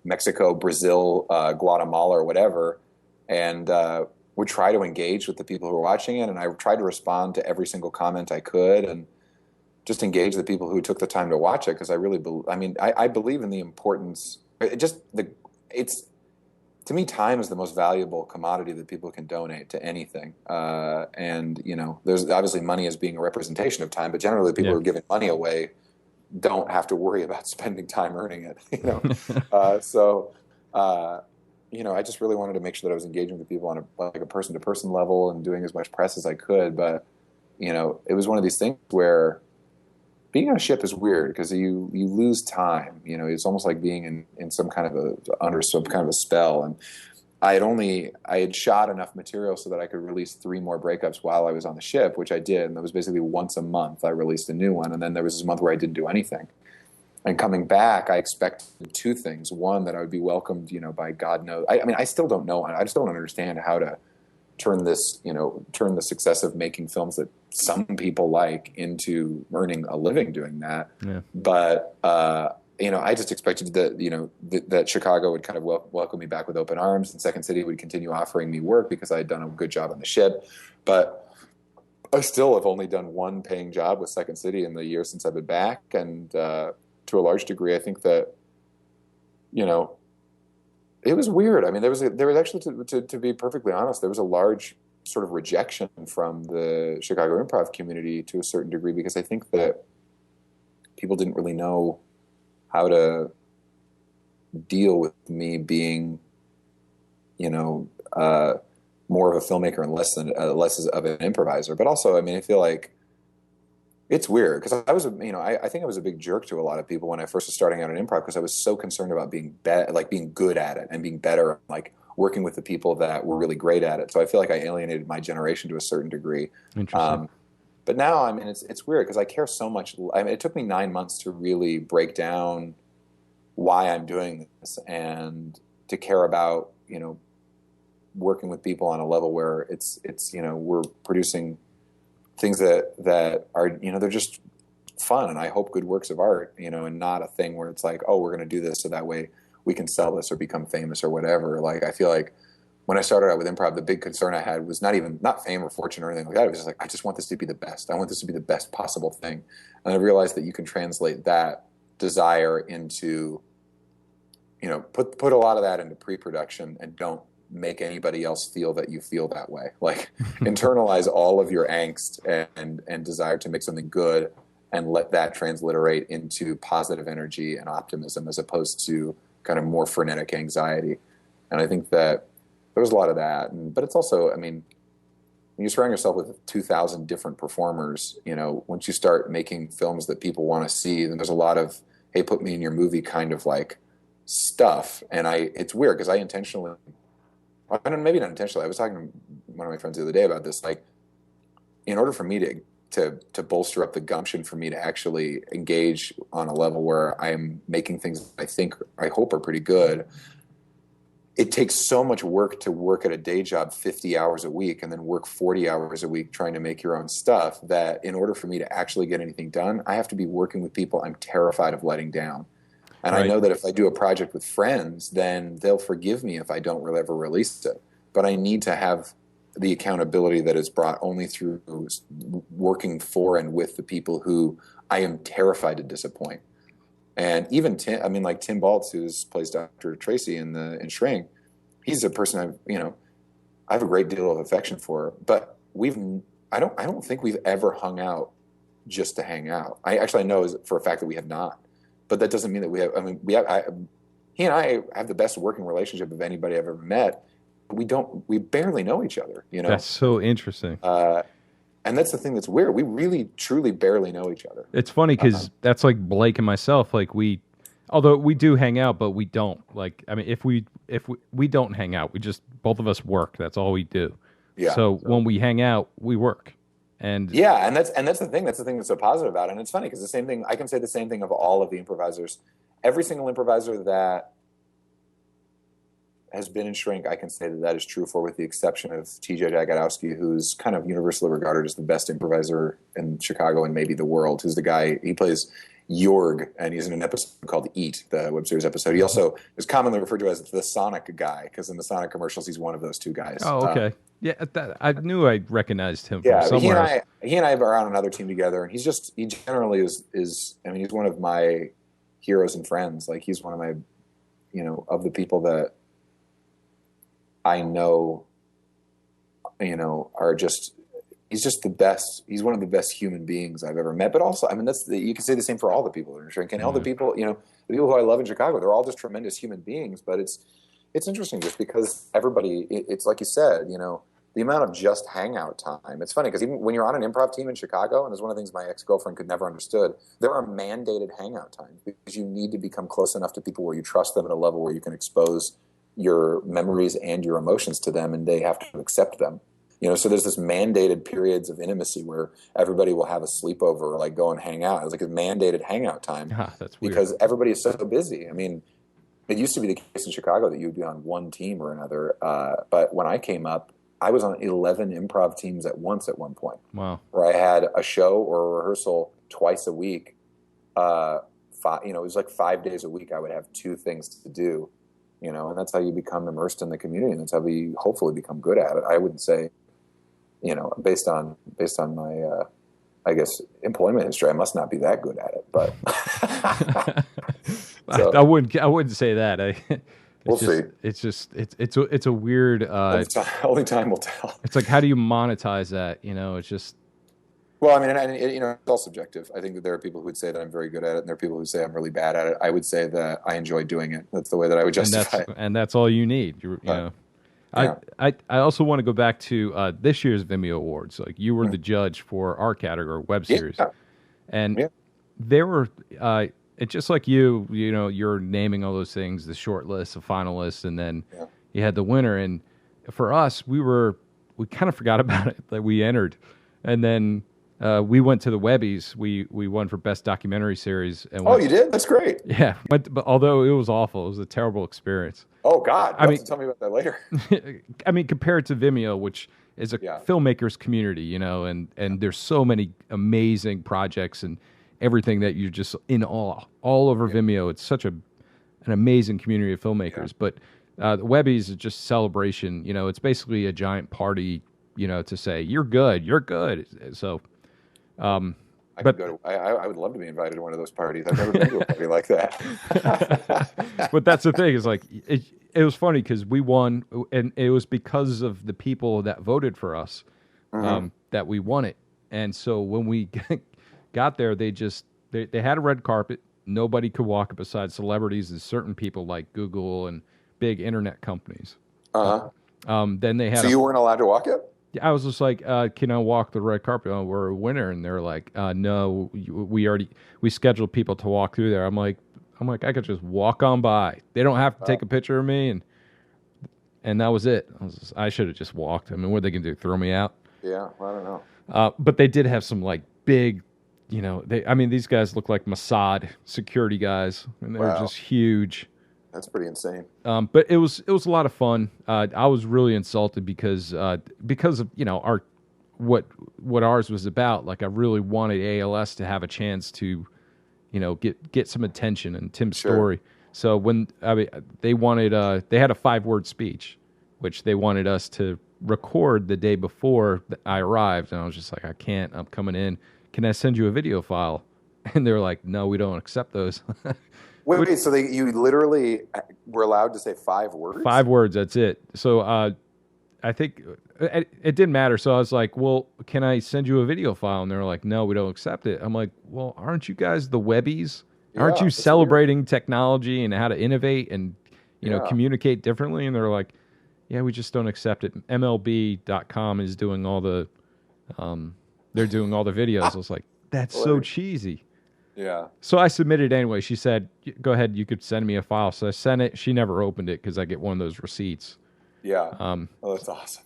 Mexico, Brazil, Guatemala, or whatever, and would try to engage with the people who were watching it, and I tried to respond to every single comment I could, and just engage the people who took the time to watch it, because I really I believe in the importance. To me, time is the most valuable commodity that people can donate to anything. And there's obviously money as being a representation of time, but generally people who are giving money away don't have to worry about spending time earning it. I just really wanted to make sure that I was engaging with people on a person-to-person level and doing as much press as I could. But, it was one of these things where being on a ship is weird because you lose time. It's almost like being in some kind of under some kind of a spell. And I had shot enough material so that I could release 3 more Breakups while I was on the ship, which I did. And that was basically once a month I released a new one. And then there was this month where I didn't do anything. And coming back, I expected 2 things. One, that I would be welcomed, by God knows. I still don't know. I just don't understand how to turn the success of making films that some people like into earning a living doing that. Yeah. But, I just expected that, that Chicago would kind of welcome me back with open arms, and Second City would continue offering me work because I had done a good job on the ship. But I still have only done 1 paying job with Second City in the year since I've been back. And, to a large degree, I think that, it was weird. There was actually, to be perfectly honest, there was a large sort of rejection from the Chicago improv community to a certain degree, because I think that people didn't really know how to deal with me being, more of a filmmaker and less of an improviser. But also, I feel like it's weird because I was, I think I was a big jerk to a lot of people when I first was starting out in improv, because I was so concerned about being being good at it and being better, like working with the people that were really great at it. So I feel like I alienated my generation to a certain degree. Interesting. But now, it's weird because I care so much. It took me 9 months to really break down why I'm doing this, and to care about, working with people on a level where it's we're producing things that are, they're just fun, and I hope good works of art, and not a thing where it's like, oh, we're going to do this so that way we can sell this or become famous or whatever. Like, I feel like when I started out with improv, the big concern I had was not fame or fortune or anything like that. It was just like, I just want this to be the best. I want this to be the best possible thing. And I realized that you can translate that desire into, put a lot of that into pre-production, and don't make anybody else feel that you feel that way. Like, internalize all of your angst and desire to make something good, and let that transliterate into positive energy and optimism, as opposed to kind of more frenetic anxiety. And I think that there's a lot of that. But it's also, when you surround yourself with 2,000 different performers, once you start making films that people want to see, then there's a lot of, hey, put me in your movie kind of like stuff. And it's weird because I intentionally, maybe not intentionally, I was talking to one of my friends the other day about this, like, in order for me to bolster up the gumption for me to actually engage on a level where I'm making things I hope are pretty good, it takes so much work to work at a day job 50 hours a week and then work 40 hours a week trying to make your own stuff, that in order for me to actually get anything done, I have to be working with people I'm terrified of letting down. And right. I know that if I do a project with friends, then they'll forgive me if I don't really ever release it. But I need to have the accountability that is brought only through working for and with the people who I am terrified to disappoint. And even Tim Baltz, who plays Dr. Tracy in Shrink, he's a person I have a great deal of affection for. But I don't think we've ever hung out just to hang out. I know for a fact that we have not. But that doesn't mean that we have. He and I have the best working relationship of anybody I've ever met. We barely know each other. That's so interesting. And that's the thing that's weird. We really, truly barely know each other. It's funny because that's like Blake and myself. Like, although we do hang out, but we don't. Like, if we don't hang out, we just, both of us work. That's all we do. Yeah. So when we hang out, we work. And yeah, and that's the thing. That's the thing that's so positive about it. And it's funny because the same thing, I can say the same thing of all of the improvisers. Every single improviser that has been in Shrink, I can say that is true for, with the exception of TJ Jagodowski, who's kind of universally regarded as the best improviser in Chicago and maybe the world. Who's the guy, he plays Jorg, and he's in an episode called Eat, the web series episode. He also is commonly referred to as the Sonic guy, because in the Sonic commercials, he's one of those two guys. Oh, okay. Yeah, I knew I recognized him from somewhere. He and I are on another team together, and he generally is he's one of my heroes and friends. Like, he's one of my, of the people that I know, are just, he's just the best. He's one of the best human beings I've ever met. But also, you can say the same for all the people that are in Shrink, and all the people, the people who I love in Chicago, they're all just tremendous human beings. But it's interesting just because everybody, it's like you said, the amount of just hangout time. It's funny because even when you're on an improv team in Chicago, and it's one of the things my ex-girlfriend could never understood, there are mandated hangout times because you need to become close enough to people where you trust them at a level where you can expose your memories and your emotions to them, and they have to accept them. So there's this mandated periods of intimacy where everybody will have a sleepover or like go and hang out. It's like a mandated hangout time that's weird. Because everybody is so busy. It used to be the case in Chicago that you'd be on one team or another. But when I came up, I was on 11 improv teams at once at one point. Wow. Where I had a show or a rehearsal twice a week. It was like 5 days a week. I would have two things to do, and that's how you become immersed in the community. And that's how we hopefully become good at it. I wouldn't say, based on my, I guess, employment history, I must not be that good at it, but so, I wouldn't say that. We'll see. It's a weird. Only time will tell. It's like, how do you monetize that? It's just. Well, it's all subjective. I think that there are people who would say that I'm very good at it, and there are people who say I'm really bad at it. I would say that I enjoy doing it. That's the way that I would justify it. And that's all you need. Yeah. I also want to go back to this year's Vimeo Awards. Like, you were the judge for our category, web series, and there were. It's just like you're naming all those things, the short list, the finalists, and then you had the winner. And for us, we kind of forgot about it, that we entered. And then We went to the Webbies. We won for best documentary series. And Oh, you did? That's great. Yeah, but although it was awful, it was a terrible experience. Oh God, you have to tell me about that later. I mean, compared to Vimeo, which is a filmmakers community, you know, and there's so many amazing projects and everything that you're just in awe all over Vimeo. It's such an amazing community of filmmakers. But the Webbies is just celebration. You know, it's basically a giant party, you know, to say you're good, you're good. So, I would love to be invited to one of those parties. I've never been to a party like that. But that's the thing, is like it was funny because we won, and it was because of the people that voted for us that we won it. And so when we got there, they had a red carpet. Nobody could walk it besides celebrities and certain people like Google and big internet companies. Then they had. So you weren't allowed to walk it? I was just like, can I walk the red carpet? Oh, we're a winner. And they're like, no, we scheduled people to walk through there. I'm like, I could just walk on by. They don't have to take a picture of me. And that was it. I should have just walked. I mean, what are they going to do? Throw me out? Yeah, I don't know. But they did have some like big, you know, these guys look like Mossad security guys, and they're just huge. That's pretty insane. But it was a lot of fun. I was really insulted because of, you know, what ours was about. Like, I really wanted ALS to have a chance to, you know, get some attention and Tim's story. So when they wanted, they had a 5-word speech, which they wanted us to record the day before I arrived, and I was just like, I can't. I'm coming in. Can I send you a video file? And they were like, no, we don't accept those. Wait, so you literally were allowed to say 5 words? 5 words, that's it. So I think it didn't matter. So I was like, well, can I send you a video file? And they were like, no, we don't accept it. I'm like, well, aren't you guys the Webbies? Aren't you celebrating technology and how to innovate and, you know, communicate differently? And they're like, yeah, we just don't accept it. MLB.com is doing all the, they're doing all the videos. I was like, that's so cheesy. Yeah. So I submitted anyway. She said, go ahead, you could send me a file. So I sent it. She never opened it because I get one of those receipts. Yeah. Oh, that's awesome.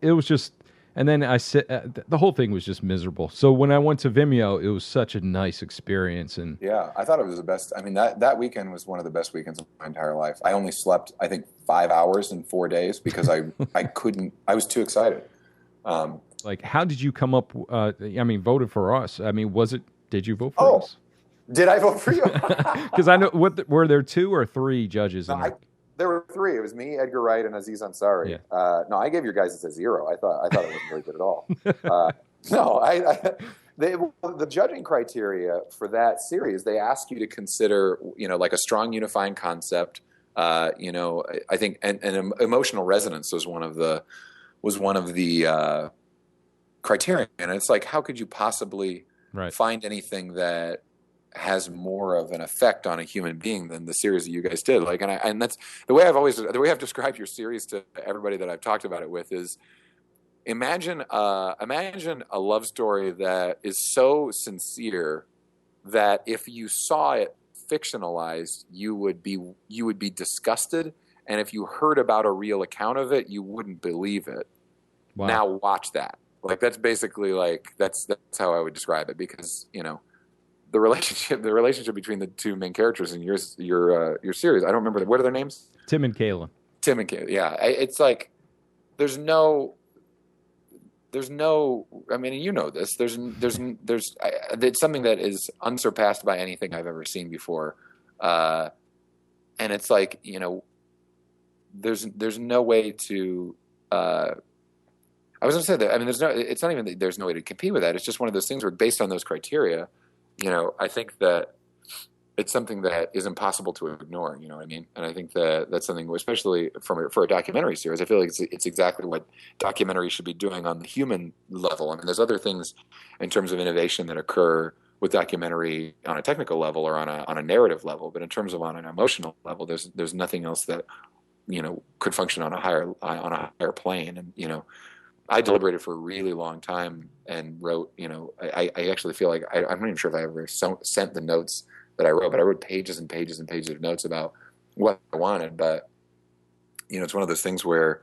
It was just, and then the whole thing was just miserable. So when I went to Vimeo, it was such a nice experience. And yeah, I thought it was the best. I mean, that weekend was one of the best weekends of my entire life. I only slept, I think, 5 hours in 4 days because I was too excited. Like, how did you come up, voted for us? I mean, did you vote for us? Did I vote for you? Because I know, were there 2 or 3 judges? There were 3. It was me, Edgar Wright, and Aziz Ansari. Yeah. No, I gave your guys a 0. I thought it wasn't very good at all. The judging criteria for that series, they ask you to consider, you know, like a strong unifying concept. You know, I think, and emotional resonance was one of the criteria. And it's like, how could you possibly find anything that has more of an effect on a human being than the series that you guys did? Like, and that's the way I've described your series to everybody that I've talked about it with is, imagine a love story that is so sincere that if you saw it fictionalized, you would be disgusted, and if you heard about a real account of it, you wouldn't believe it. Wow. Now watch that. Like, that's basically like that's how I would describe it, because, you know, the relationship between the 2 main characters in your series. I don't remember what are their names? Tim and Kayla. Yeah, it's like there's no. I mean, you know this. It's something that is unsurpassed by anything I've ever seen before, and it's like, you know, there's no way to. I was going to say that. I mean, it's not even that there's no way to compete with that. It's just one of those things where, based on those criteria, you know, I think that it's something that is impossible to ignore. You know what I mean? And I think that that's something, especially for a documentary series, I feel like it's exactly what documentary should be doing on the human level. I mean, there's other things in terms of innovation that occur with documentary on a technical level or on a narrative level, but in terms of on an emotional level, there's nothing else that, you know, could function on a higher plane. And, you know, I deliberated for a really long time and wrote, you know, I actually feel like I'm not even sure if I ever sent the notes that I wrote, but I wrote pages and pages and pages of notes about what I wanted. But, you know, it's one of those things where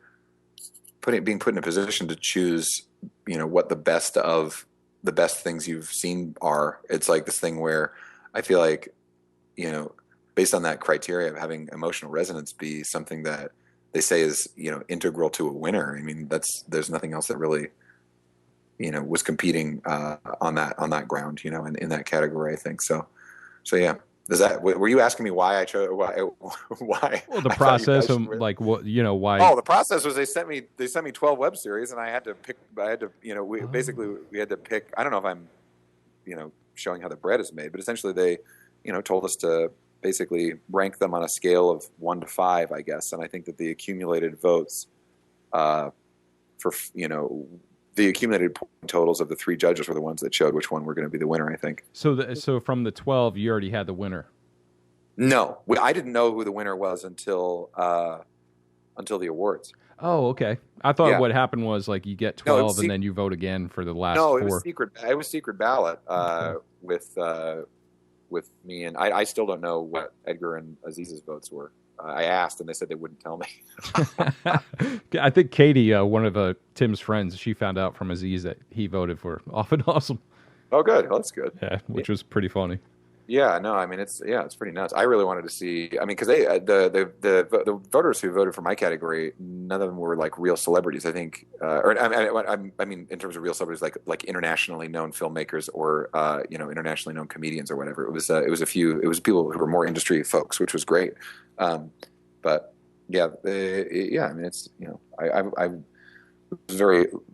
being put in a position to choose, you know, what the best of the best things you've seen are. It's like this thing where I feel like, you know, based on that criteria of having emotional resonance be something that they say is, you know, integral to a winner. I mean, there's nothing else that really, you know, was competing on that ground, you know, in that category, I think. So yeah. Were you asking me why I chose why? Well, the process of like what, you know, why? Oh, the process was they sent me 12 web series, and I had to, you know, we had to pick. I don't know if I'm, you know, showing how the bread is made, but essentially they, you know, told us to basically rank them on a scale of 1 to 5, I guess. And I think that the accumulated votes, the accumulated point totals of the 3 judges were the ones that showed which one were going to be the winner, I think. So from the 12, you already had the winner. No, I didn't know who the winner was until the awards. Oh, okay. I thought what happened was like you get 12 and then you vote again for the last 4. No, it was secret ballot with me, and I still don't know what Edgar and Aziz's votes were. I asked, and they said they wouldn't tell me. I think Katie, one of Tim's friends, she found out from Aziz that he voted for Often Awesome. Oh, good. Well, that's good. Yeah, which was pretty funny. Yeah, no, I mean it's pretty nuts. I really wanted to see. I mean, because the voters who voted for my category, none of them were like real celebrities. I think, I mean, in terms of real celebrities, like internationally known filmmakers or you know, internationally known comedians or whatever. It was people who were more industry folks, which was great. But yeah, I mean, it's, you know, I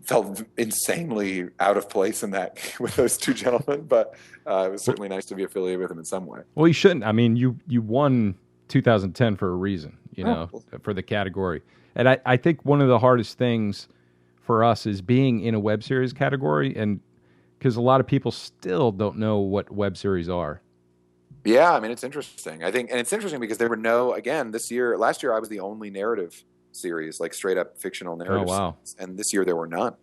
felt insanely out of place in that with those 2 gentlemen, but it was certainly nice to be affiliated with them in some way. Well, you shouldn't. I mean, you won 2010 for a reason, you know, for the category. And I think one of the hardest things for us is being in a web series category, and because a lot of people still don't know what web series are. Yeah, I mean, it's interesting. I think, and it's interesting because there were last year I was the only narrative series, like straight up fictional narratives. Oh, wow. And this year there were none.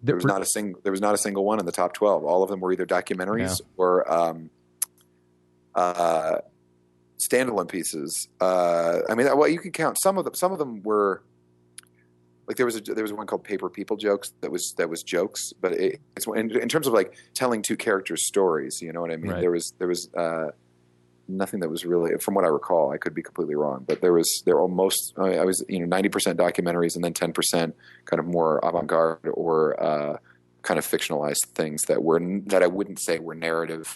There was not a single one in the top 12. All of them were either documentaries or standalone pieces. I mean, well, you could count some of them were like there was one called Paper People Jokes that was jokes, but it's in terms of like telling 2 characters' stories. You know what I mean? Right. There was nothing that was really, from what I recall, I could be completely wrong, but I was 90% documentaries and then 10% kind of more avant-garde or kind of fictionalized things that I wouldn't say were narrative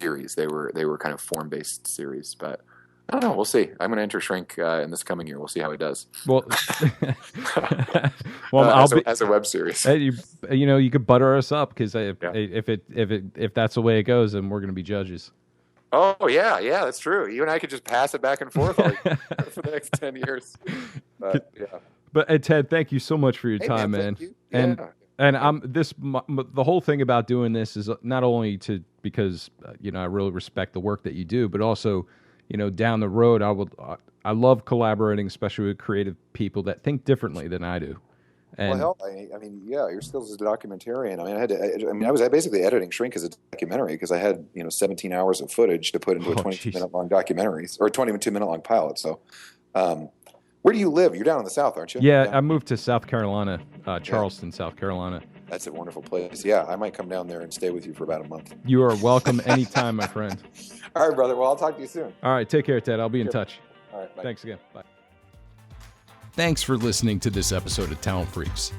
series. They were kind of form-based series, but I don't know. We'll see. I'm going to enter Shrink in this coming year. We'll see how he does. Well, as a web series. You know, you could butter us up because if that's the way it goes, then we're going to be judges. Oh yeah, that's true. You and I could just pass it back and forth for the next 10 years. But yeah. But Ted, thank you so much for your time, man. Thank you. Yeah. And the whole thing about doing this is not only because you know, I really respect the work that you do, but also, you know, down the road I love collaborating, especially with creative people that think differently than I do. And, well, hell, I mean, yeah, your skills as a documentarian. I mean, I was basically editing Shrink as a documentary because I had, you know, 17 hours of footage to put into a 22-minute long documentary or a 22-minute long pilot. So, where do you live? You're down in the South, aren't you? Yeah, I moved to South Carolina, Charleston, South Carolina. That's a wonderful place. Yeah, I might come down there and stay with you for about a month. You are welcome anytime, my friend. All right, brother. Well, I'll talk to you soon. All right, take care, Ted. I'll be in touch. All right, bye. Thanks again. Bye. Thanks for listening to this episode of Talent Freaks.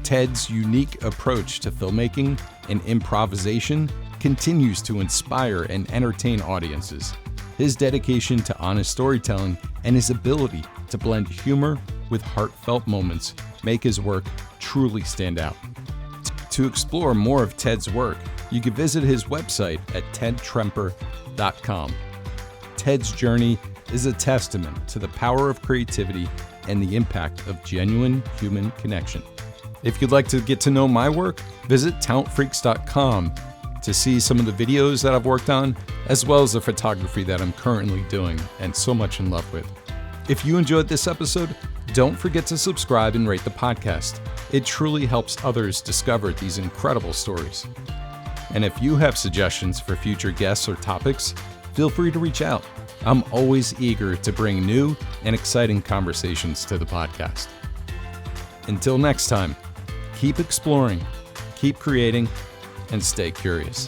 Ted's unique approach to filmmaking and improvisation continues to inspire and entertain audiences. His dedication to honest storytelling and his ability to blend humor with heartfelt moments make his work truly stand out. To explore more of Ted's work, you can visit his website at tedtremper.com. Ted's journey is a testament to the power of creativity and the impact of genuine human connection. If you'd like to get to know my work, visit talentfreaks.com to see some of the videos that I've worked on, as well as the photography that I'm currently doing and so much in love with. If you enjoyed this episode, don't forget to subscribe and rate the podcast. It truly helps others discover these incredible stories. And if you have suggestions for future guests or topics, feel free to reach out. I'm always eager to bring new and exciting conversations to the podcast. Until next time, keep exploring, keep creating, and stay curious.